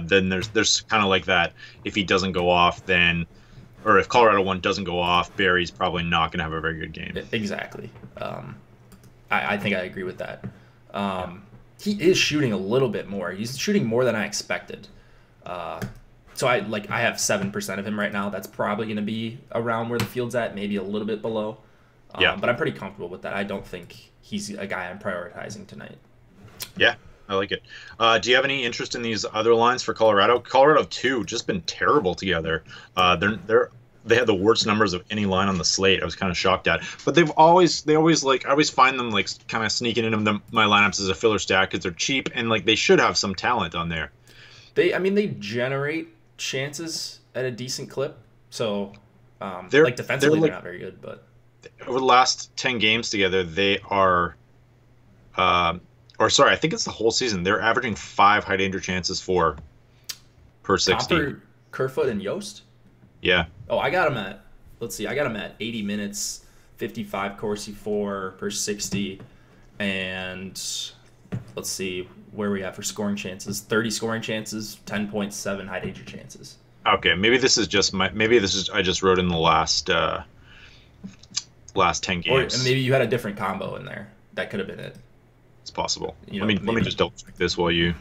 then there's kind of like that. If he doesn't go off, then, or if Colorado 1 doesn't go off, Barry's probably not going to have a very good game. Exactly. I think I agree with that. He is shooting a little bit more. He's shooting more than I expected. So I have 7% of him right now. That's probably going to be around where the field's at, maybe a little bit below. But I'm pretty comfortable with that. I don't think he's a guy I'm prioritizing tonight. Yeah, I like it. Do you have any interest in these other lines for Colorado? Colorado 2 just been terrible together. They had the worst numbers of any line on the slate. I was kind of shocked at, but I always find them like kind of sneaking into my lineups as a filler stack because they're cheap and like they should have some talent on there. They generate chances at a decent clip. So, defensively, they're not very good. But over the last 10 games together, they are, I think it's the whole season. They're averaging 5 high danger chances per 60. Kerfoot and Yost. Yeah. Oh, I got him at 80 minutes, 55 Corsi 4 per 60. And let's see where we at for scoring chances. 30 scoring chances, 10.7 high danger chances. Okay, maybe this is just I just wrote in the last 10 games. Or maybe you had a different combo in there. That could have been it. It's possible. You know, let me just double check this while you.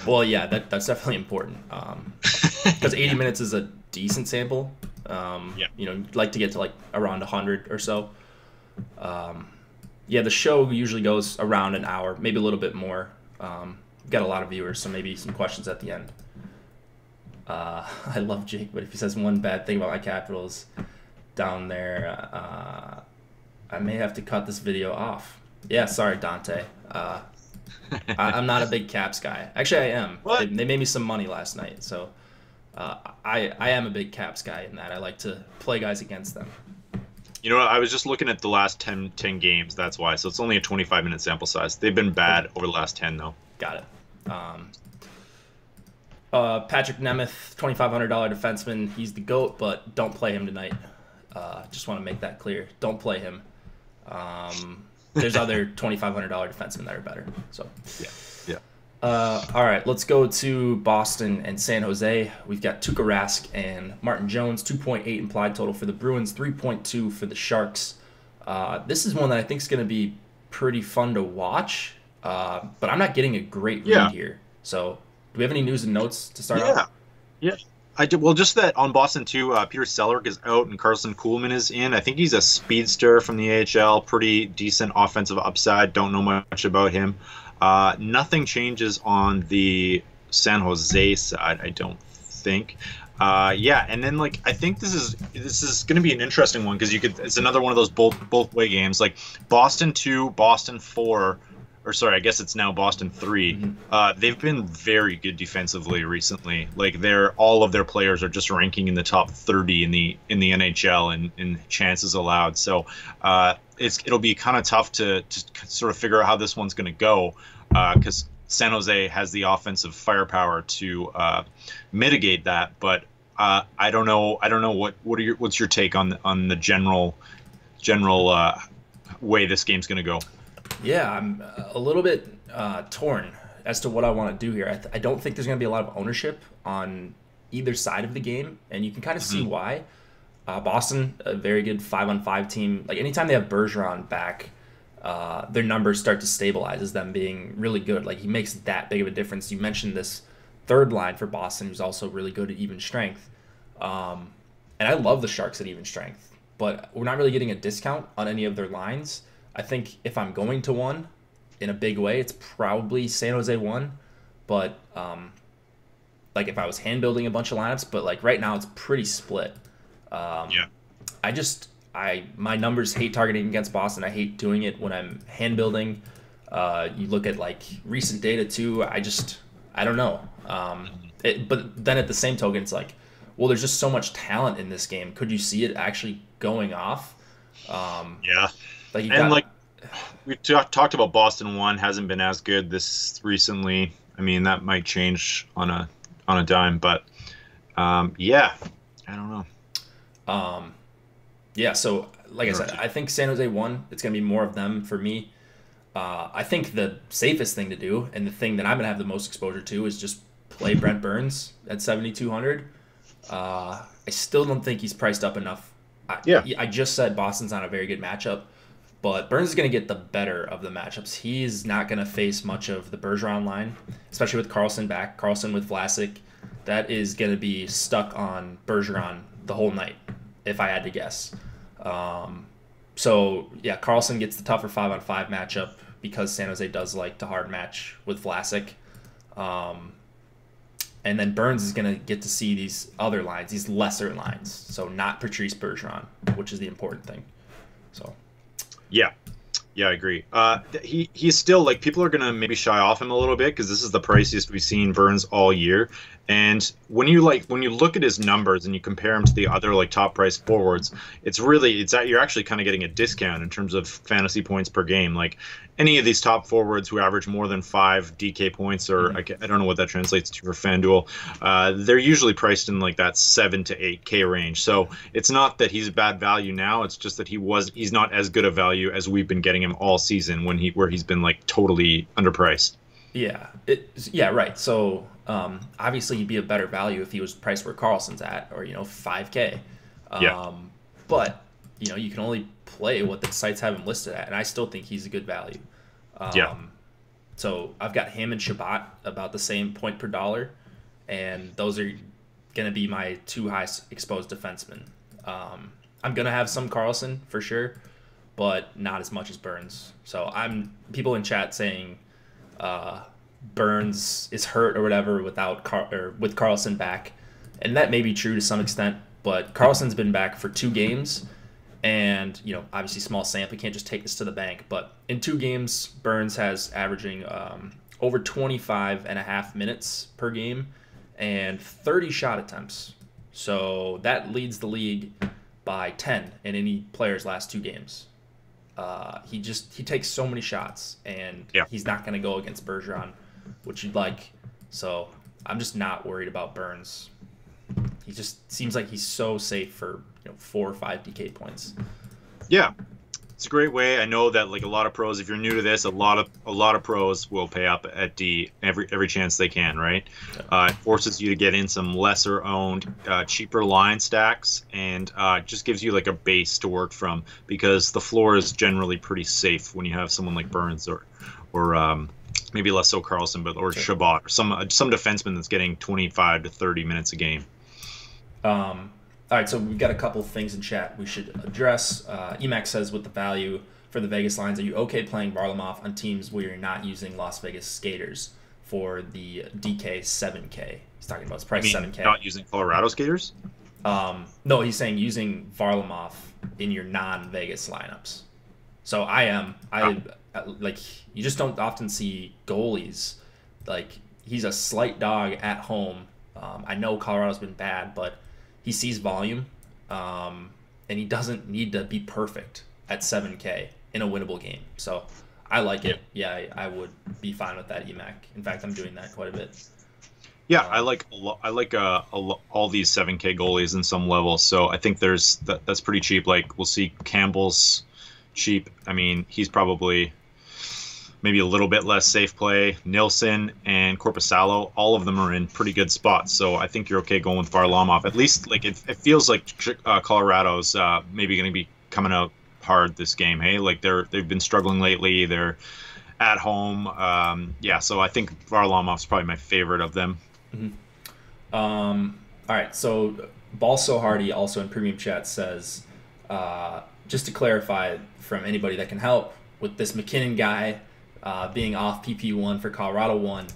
Well, yeah, that's definitely important. Because 80 minutes is a decent sample. Yeah. You know, you'd like to get to like around 100 or so. Yeah, the show usually goes around an hour, maybe a little bit more. Got a lot of viewers, so maybe some questions at the end. I love Jake, but if he says one bad thing about my Capitals down there, I may have to cut this video off. Yeah, sorry, Dante. I'm not a big Caps guy. Actually, I am. What? They made me some money last night, so I am a big Caps guy in that. I like to play guys against them. You know what? I was just looking at the last 10 games. That's why. So it's only a 25-minute sample size. They've been bad over the last 10, though. Got it. Patrick Nemeth, $2,500 defenseman. He's the GOAT, but don't play him tonight. Just want to make that clear. Don't play him. There's other $2,500 defensemen that are better. So yeah. All right, let's go to Boston and San Jose. We've got Tuukka Rask and Martin Jones, 2.8 implied total for the Bruins, 3.2 for the Sharks. This is one that I think is going to be pretty fun to watch, but I'm not getting a great read here. So do we have any news and notes to start off? Yeah. I did. Well, just that on Boston too, Peter Selleck is out and Carson Kuhlman is in. I think he's a speedster from the AHL, pretty decent offensive upside. Don't know much about him. Nothing changes on the San Jose side, I don't think. And then like I think this is going to be an interesting one because it's another one of those both way games. Like Boston 2, Boston 4. Or sorry, I guess it's now Boston 3. Mm-hmm. They've been very good defensively recently. Like all of their players are just ranking in the top 30 in the NHL in chances allowed. So it'll be kind of tough to sort of figure out how this one's going to go because San Jose has the offensive firepower to mitigate that. But I don't know what's your take on the general way this game's going to go. Yeah, I'm a little bit torn as to what I want to do here. I don't think there's going to be a lot of ownership on either side of the game, and you can kind of see why. Boston, a very good 5-on-5 team. Like anytime they have Bergeron back, their numbers start to stabilize as them being really good. Like he makes that big of a difference. You mentioned this third line for Boston, who's also really good at even strength. And I love the Sharks at even strength, but we're not really getting a discount on any of their lines. I think if I'm going to one in a big way, it's probably San Jose 1. But like if I was hand building a bunch of lineups, but like right now it's pretty split. My numbers hate targeting against Boston. I hate doing it when I'm hand building. You look at like recent data too. I don't know. But then at the same token, it's like, well, there's just so much talent in this game. Could you see it actually going off? We talked about Boston 1 hasn't been as good this recently. I mean, that might change on a dime, but I don't know. So like I said, I think San Jose 1, it's going to be more of them for me. I think the safest thing to do and the thing that I'm going to have the most exposure to is just play Brent Burns at 7,200. I still don't think he's priced up enough. I just said Boston's not a very good matchup, but Burns is going to get the better of the matchups. He's not going to face much of the Bergeron line, especially with Carlson back. Carlson with Vlasic, that is going to be stuck on Bergeron the whole night, if I had to guess. Carlson gets the tougher 5-on-5 matchup because San Jose does like to hard match with Vlasic. And then Burns is going to get to see these other lines, these lesser lines. So not Patrice Bergeron, which is the important thing. So. Yeah, I agree. He's still like people are gonna maybe shy off him a little bit because this is the priciest we've seen Burns all year, and when you look at his numbers and you compare him to the other like top price forwards, it's that you're actually kind of getting a discount in terms of fantasy points per game. Like any of these top forwards who average more than 5 DK points, or I don't know what that translates to for FanDuel, they're usually priced in like that 7 to 8K range. So it's not that he's a bad value now. It's just that he's not as good a value as we've been getting him all season where he's been like totally underpriced. Yeah, right. So obviously he'd be a better value if he was priced where Carlson's at, or 5K. But you can only play what the sites have him listed at, and I still think he's a good value. So I've got him and Shabbat about the same point per dollar, and those are going to be my 2 highest exposed defensemen. I'm going to have some Carlson for sure, but not as much as Burns. So people in chat saying Burns is hurt or whatever with Carlson back, and that may be true to some extent, but Carlson's been back for 2 games, and obviously small sample, can't just take this to the bank, but in 2 games Burns has averaging over 25.5 minutes per game and 30 shot attempts, so that leads the league by 10 in any player's last 2 games. He takes so many shots, and he's not going to go against Bergeron, which you'd like. So I'm just not worried about Burns. He just seems like he's so safe for 4 or 5 DK points. Yeah, it's a great way. I know that like a lot of pros, if you're new to this, a lot of pros will pay up at D every chance they can, right? It forces you to get in some lesser owned, cheaper line stacks, and just gives you like a base to work from, because the floor is generally pretty safe when you have someone like Burns or maybe less so Carlson, or Shabbat, or some defenseman that's getting 25 to 30 minutes a game. All right, so we've got a couple of things in chat we should address. Emac says, with the value for the Vegas lines, are you okay playing Varlamov on teams where you're not using Las Vegas skaters for the DK 7K? He's talking about his price 7K. Not using Colorado skaters? No, he's saying using Varlamov in your non-Vegas lineups. So I am. Like, you just don't often see goalies. Like, he's a slight dog at home. I know Colorado's been bad, but he sees volume, and he doesn't need to be perfect at 7K in a winnable game. So I like it. Yeah, I would be fine with that, EMAC. In fact, I'm doing that quite a bit. Yeah, I like all these 7K goalies in some level. So I think that's pretty cheap. Like, we'll see Campbell's cheap. I mean, he's probably maybe a little bit less safe play. Nilsson and Korpisalo, all of them are in pretty good spots. So I think you're okay going with Varlamov. At least, like, it feels like Colorado's maybe going to be coming out hard this game. Hey, like they've been struggling lately. They're at home. So I think Varlamov's probably my favorite of them. Mm-hmm. All right, so Ball So Hardy also in premium chat says, just to clarify from anybody that can help with this McKinnon guy being off PP1 for Colorado 1,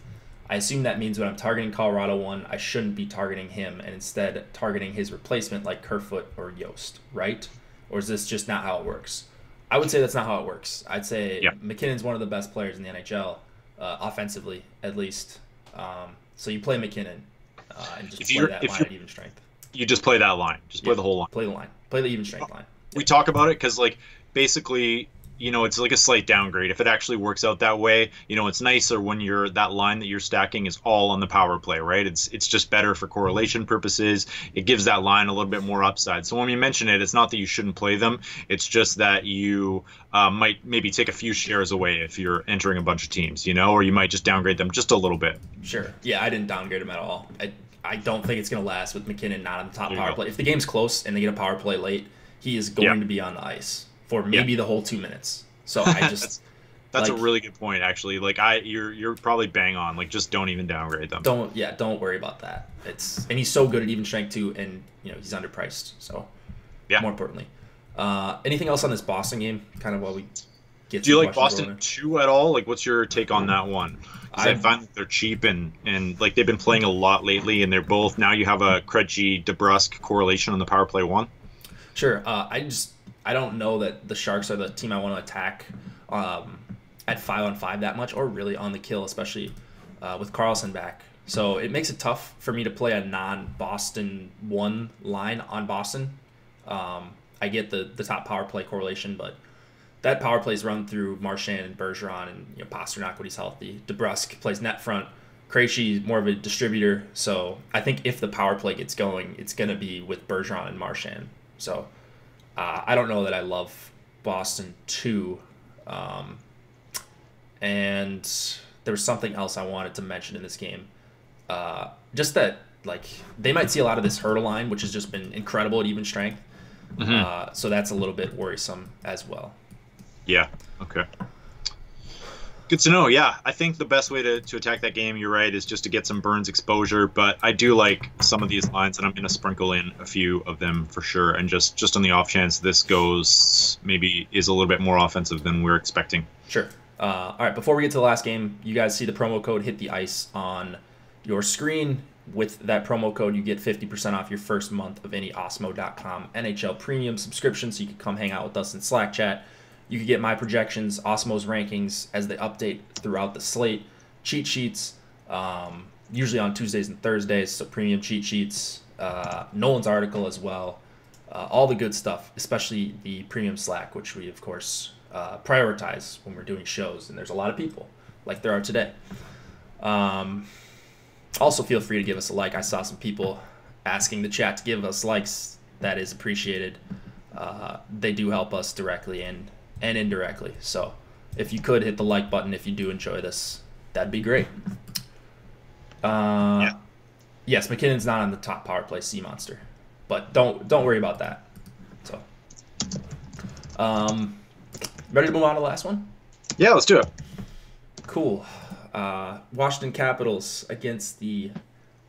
I assume that means when I'm targeting Colorado 1, I shouldn't be targeting him and instead targeting his replacement like Kerfoot or Yost, right? Or is this just not how it works? I would say that's not how it works. I'd say McKinnon's one of the best players in the NHL, offensively at least. So you play McKinnon and just play that line at even strength. You just play that line. Just play the whole line. Play the line. Play the even strength line. We talk about it because, like, basically, it's like a slight downgrade. If it actually works out that way, it's nicer when that line that you're stacking is all on the power play, right? It's just better for correlation purposes. It gives that line a little bit more upside. So when you mention it, it's not that you shouldn't play them. It's just that you might maybe take a few shares away if you're entering a bunch of teams, or you might just downgrade them just a little bit. Sure. Yeah, I didn't downgrade them at all. I don't think it's going to last with McKinnon not on the top power play. If the game's close and they get a power play late, he is going to be on the ice for maybe the whole 2 minutes. So I just that's a really good point, actually. Like, you're probably bang on. Like, just don't even downgrade them. Don't worry about that. And he's so good at even strength too, and he's underpriced. So more importantly, anything else on this Boston game? Kind of while we get. Do you like Boston 2 at all? Like, what's your take on that one? I find that they're cheap and like they've been playing a lot lately, and they're both now. You have a Krejci DeBrusque correlation on the power play 1. Sure. I don't know that the Sharks are the team I want to attack at 5-on-5 that much, or really on the kill, especially with Carlson back. So it makes it tough for me to play a non-Boston 1 line on Boston. I get the top power play correlation, but that power play is run through Marchand and Bergeron and Pasternak when he's healthy. DeBrusque plays net front. Krejci more of a distributor. So I think if the power play gets going, it's going to be with Bergeron and Marchand. So I don't know that I love Boston 2. And there was something else I wanted to mention in this game. Just that, like, they might see a lot of this hurdle line, which has just been incredible at even strength. So that's a little bit worrisome as well. Yeah. Okay. Good to know. Yeah, I think the best way to attack that game, you're right, is just to get some Burns exposure. But I do like some of these lines, and I'm going to sprinkle in a few of them for sure. And just on the off chance this is a little bit more offensive than we're expecting. Sure. All right, before we get to the last game, you guys see the promo code Hit the Ice on your screen. With that promo code, you get 50% off your first month of any Osmo.com NHL premium subscription, so you can come hang out with us in Slack chat. You can get my projections, Osmo's rankings as they update throughout the slate, cheat sheets, usually on Tuesdays and Thursdays, so premium cheat sheets, Nolan's article as well, all the good stuff, especially the premium Slack, which we, of course, prioritize when we're doing shows, and there's a lot of people, like there are today. Also, feel free to give us a like. I saw some people asking the chat to give us likes. That is appreciated. They do help us directly and indirectly. So if you could hit the like button if you do enjoy this, that'd be great. Yeah. Yes, McKinnon's not on the top power play C monster, but don't worry about that. So, ready to move on to the last one? Yeah, let's do it. Cool. Washington Capitals against the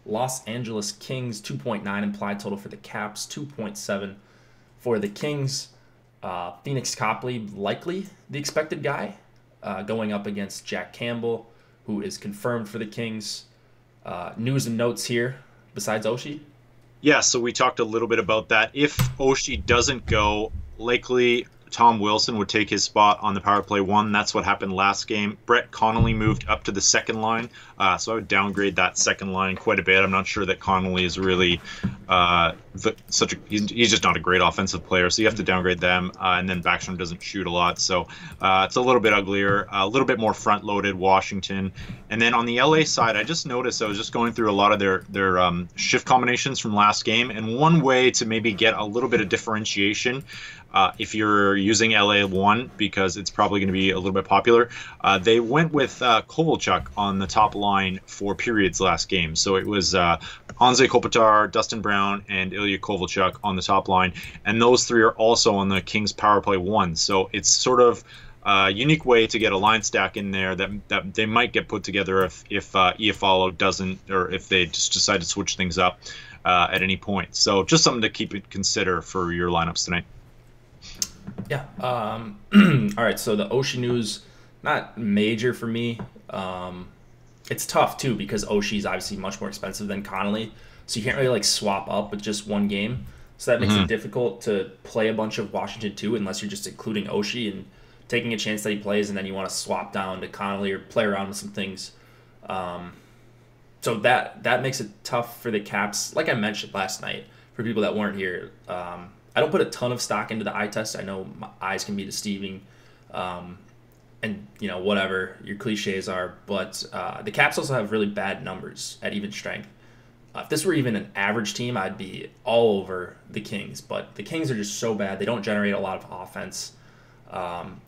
Los Angeles Kings. 2.9 implied total for the Caps. 2.7 for the Kings. Phoenix Copley, likely the expected guy, going up against Jack Campbell, who is confirmed for the Kings. News and notes here, besides Oshie? Yeah, so we talked a little bit about that. If Oshie doesn't go, likely Tom Wilson would take his spot on the power play 1. That's what happened last game. Brett Connolly moved up to the second line, so I would downgrade that second line quite a bit. I'm not sure that Connolly is really he's just not a great offensive player, so you have to downgrade them. And then Backstrom doesn't shoot a lot, so it's a little bit uglier, a little bit more front-loaded Washington. And then on the LA side, I just noticed I was just going through a lot of their shift combinations from last game, and one way to maybe get a little bit of differentiation, if you're using LA1, because it's probably going to be a little bit popular, they went with Kovalchuk on the top line for periods last game. So it was Anze Kopitar, Dustin Brown, and Ilya Kovalchuk on the top line, and those three are also on the Kings power play 1. So it's sort of a unique way to get a line stack in there that they might get put together if Iafallo doesn't, or if they just decide to switch things up at any point. So just something to consider for your lineups tonight. Yeah. All right. So the Oshie news, not major for me. It's tough too because Oshie is obviously much more expensive than Connolly, so you can't really like swap up with just one game. So that makes it difficult to play a bunch of Washington too, unless you're just including Oshie and taking a chance that he plays, and then you want to swap down to Connolly or play around with some things. So that makes it tough for the Caps. Like I mentioned last night, for people that weren't here. I don't put a ton of stock into the eye test. I know my eyes can be deceiving, and whatever your cliches are. But the Caps also have really bad numbers at even strength. If this were even an average team, I'd be all over the Kings. But the Kings are just so bad. They don't generate a lot of offense.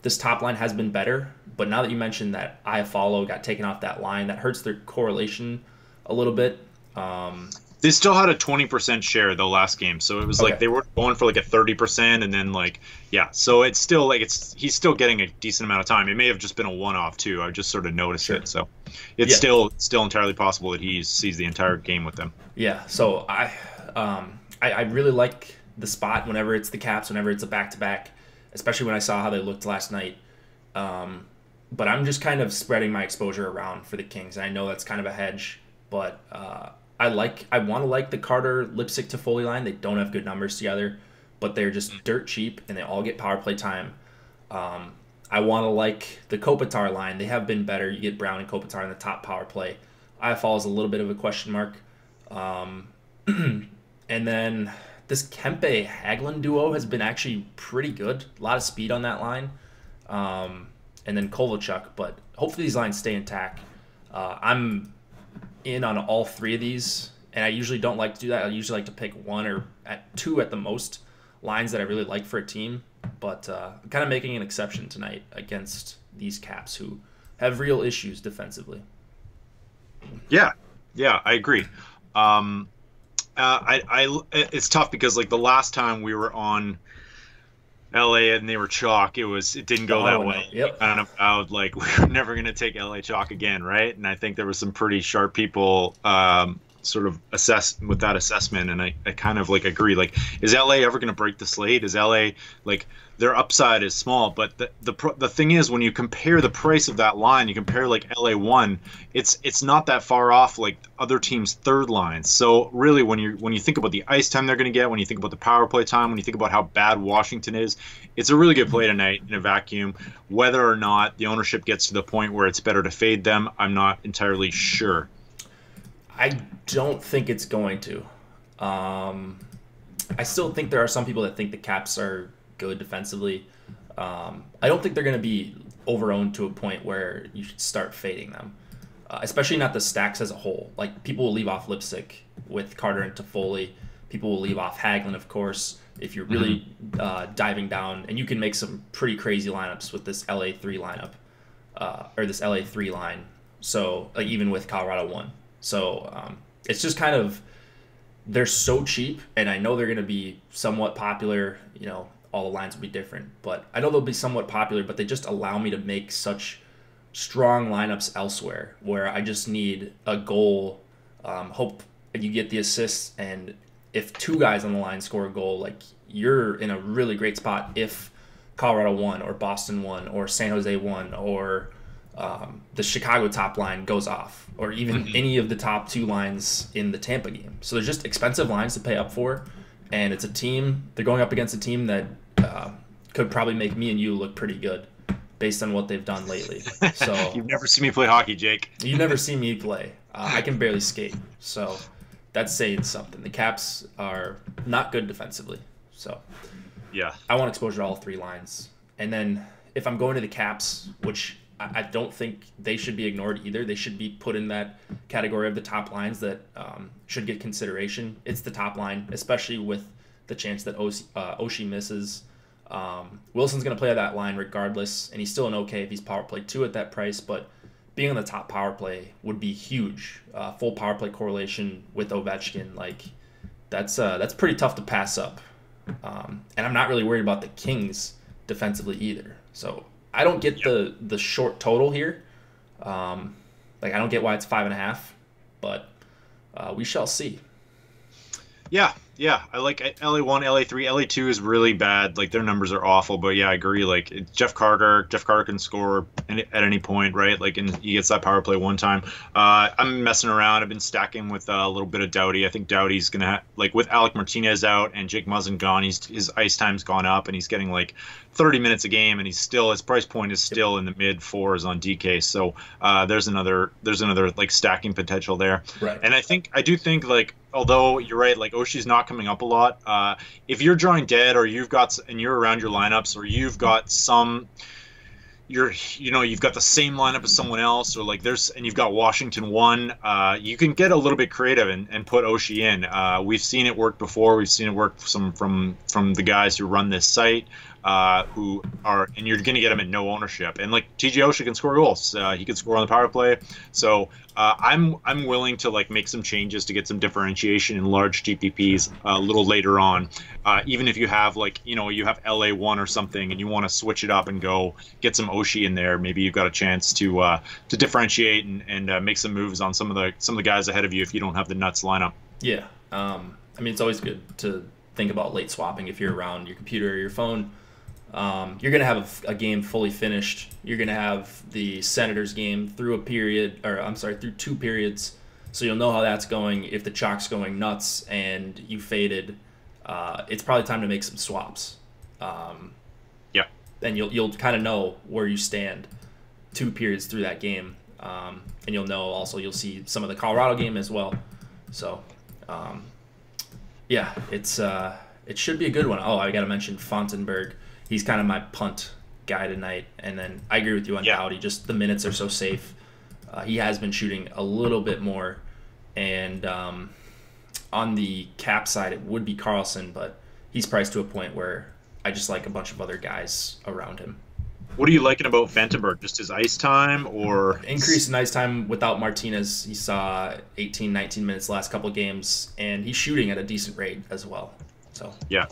This top line has been better, but now that you mentioned that Iafallo got taken off that line, that hurts their correlation a little bit. They still had a 20% share though last game, so it was like they were going for like a 30%, and then so it's still like he's still getting a decent amount of time. It may have just been a one-off too. I just sort of noticed it, so it's still entirely possible that he sees the entire game with them. Yeah, so I really like the spot whenever it's the Caps, whenever it's a back-to-back, especially when I saw how they looked last night. But I'm just kind of spreading my exposure around for the Kings. And I know that's kind of a hedge, but I want to like the Carter, Lipsick, Toffoli line. They don't have good numbers together, but they're just dirt cheap, and they all get power play time. I want to like the Kopitar line. They have been better. You get Brown and Kopitar in the top power play. IFL is a little bit of a question mark. And then this Kempe Hagelin duo has been actually pretty good. A lot of speed on that line. And then Kovalchuk, but hopefully these lines stay intact. I'm in on all three of these, and I usually don't like to do that. I usually like to pick one or two at the most lines that I really like for a team, but I'm kind of making an exception tonight against these Caps who have real issues defensively. Yeah, I agree. It's tough because like the last time we were on LA and they were chalk, it didn't go that way. Yep. Kind of out like we're never going to take LA chalk again, right? And I think there was some pretty sharp people sort of assess with that assessment, and I kind of like agree. Like, is LA ever going to break the slate? Is LA like their upside is small, but the thing is when you compare the price of that line, you compare like LA1, it's not that far off like other teams' third lines. So really, when you think about the ice time they're going to get, when you think about the power play time, when you think about how bad Washington is, it's a really good play tonight in a vacuum. Whether or not the ownership gets to the point where it's better to fade them, I'm not entirely sure. I don't think it's going to. I still think there are some people that think the Caps are good defensively. I don't think they're going to be over-owned to a point where you should start fading them, especially not the stacks as a whole. Like, people will leave off Lipstick with Carter and Toffoli. People will leave off Hagelin, of course, if you're really diving down. And you can make some pretty crazy lineups with this LA3 lineup, or this LA3 line. So, like, even with Colorado 1. So it's just kind of, they're so cheap, and I know they're going to be somewhat popular. You know, all the lines will be different, but I know they'll be somewhat popular, but they just allow me to make such strong lineups elsewhere where I just need a goal, hope you get the assists, and if two guys on the line score a goal, like, you're in a really great spot if Colorado won or Boston won or San Jose won or the Chicago top line goes off, or even any of the top two lines in the Tampa game. So they're just expensive lines to pay up for, and it's a team, they're going up against a team that could probably make me and you look pretty good based on what they've done lately. So You've never seen me play hockey, Jake. You've never seen me play. I can barely skate, so that's saying something. The Caps are not good defensively, so yeah, I want exposure to all three lines. And then if I'm going to the Caps, which I don't think they should be ignored either. They should be put in that category of the top lines that should get consideration. It's the top line, especially with the chance that Oshie misses. Wilson's going to play that line regardless, and he's still an okay if he's power play 2 at that price, but being on the top power play would be huge. Full power play correlation with Ovechkin, like, that's pretty tough to pass up. And I'm not really worried about the Kings defensively either. So I don't get the short total here. I don't get why it's 5.5, but we shall see. Yeah, I like LA1, LA3, LA2 is really bad. Like, their numbers are awful, but yeah, I agree. Like, Jeff Carter can score at any point, right? Like, and he gets that power play one time. I'm messing around. I've been stacking with a little bit of Doughty. I think Doughty's gonna like, with Alec Martinez out and Jake Muzzin gone, his ice time's gone up, and he's getting like 30 minutes a game, and his price point is still in the mid 4s on DK. So there's another like stacking potential there. Right. And I do think like, although you're right, like, Oshie's not coming up a lot. If you're drawing dead, or you're around your lineups, or you've got you've got the same lineup as someone else, or like and you've got Washington 1, you can get a little bit creative and put Oshie in. We've seen it work before. We've seen it work from the guys who run this site. And you're going to get him at no ownership. And like, TJ Oshie can score goals. He can score on the power play. So I'm willing to like make some changes to get some differentiation in large GPPs a little later on. Even if you have like, you have LA1 or something and you want to switch it up and go get some Oshie in there, maybe you've got a chance to differentiate and make some moves on some of the guys ahead of you if you don't have the nuts lineup. Yeah. It's always good to think about late swapping if you're around your computer or your phone. You're going to have a game fully finished. You're going to have the Senators game through 2 periods. So you'll know how that's going. If the chalk's going nuts and you faded, it's probably time to make some swaps. Yeah. And you'll kind of know where you stand 2 periods through that game. And you'll see some of the Colorado game as well. So, yeah, it should be a good one. Oh, I got to mention Fontenberg. He's kind of my punt guy tonight. And then I agree with you on Doughty. Just the minutes are so safe. He has been shooting a little bit more. And on the cap side, it would be Carlson, but he's priced to a point where I just like a bunch of other guys around him. What are you liking about Fantenberg? Just his ice time, or increase in ice time without Martinez? He saw 18, 19 minutes last couple of games, and he's shooting at a decent rate as well. So yeah,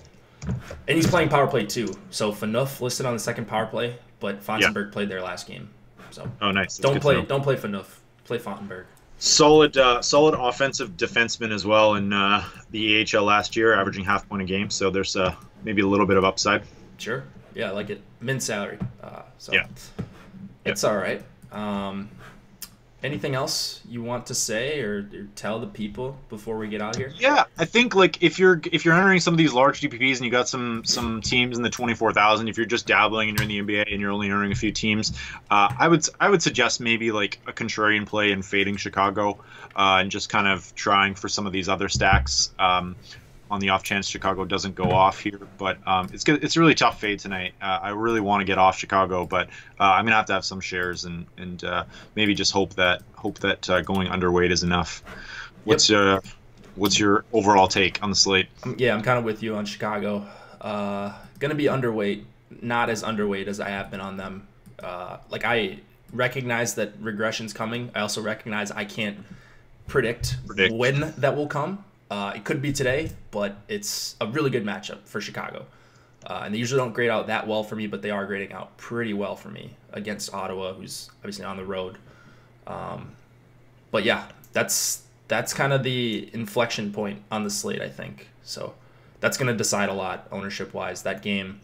and he's playing power play too. So Phaneuf listed on the second power play, but Fontenberg played their last game. So nice. Don't play Phaneuf. Play Fontenberg. Solid offensive defenseman as well in the AHL last year, averaging half point a game. So there's maybe a little bit of upside. Sure. Yeah, I like it. Min salary. So yeah. It's all right. Anything else you want to say or tell the people before we get out of here? Yeah, I think like if you're entering some of these large DPPs and you got some teams in the 24,000, if you're just dabbling and you're in the NBA and you're only entering a few teams, I would suggest maybe like a contrarian play and fading Chicago, and just kind of trying for some of these other stacks. On the off chance Chicago doesn't go off here, but it's a really tough fade tonight. I really want to get off Chicago, but I'm gonna have to have some shares and maybe just hope that going underweight is enough. What's your overall take on the slate? Yeah, I'm kind of with you on Chicago. Gonna be underweight, not as underweight as I have been on them. Like I recognize that regression's coming. I also recognize I can't predict when that will come. It could be today, but it's a really good matchup for Chicago. And they usually don't grade out that well for me, but they are grading out pretty well for me against Ottawa, who's obviously on the road. But yeah, that's kind of the inflection point on the slate, I think. So that's going to decide a lot ownership-wise. That game,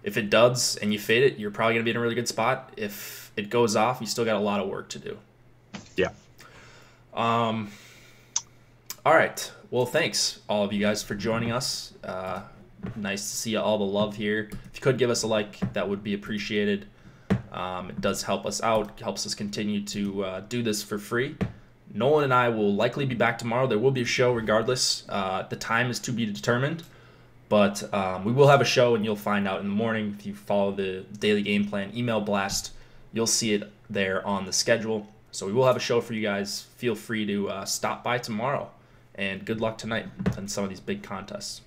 if it dubs and you fade it, you're probably going to be in a really good spot. If it goes off, you still got a lot of work to do. Yeah. All right. Well, thanks, all of you guys, for joining us. Nice to see all the love here. If you could give us a like, that would be appreciated. It does help us out. It helps us continue to do this for free. Nolan and I will likely be back tomorrow. There will be a show regardless. The time is to be determined. But we will have a show, and you'll find out in the morning. If you follow the daily game plan email blast, you'll see it there on the schedule. So we will have a show for you guys. Feel free to stop by tomorrow. And good luck tonight on some of these big contests.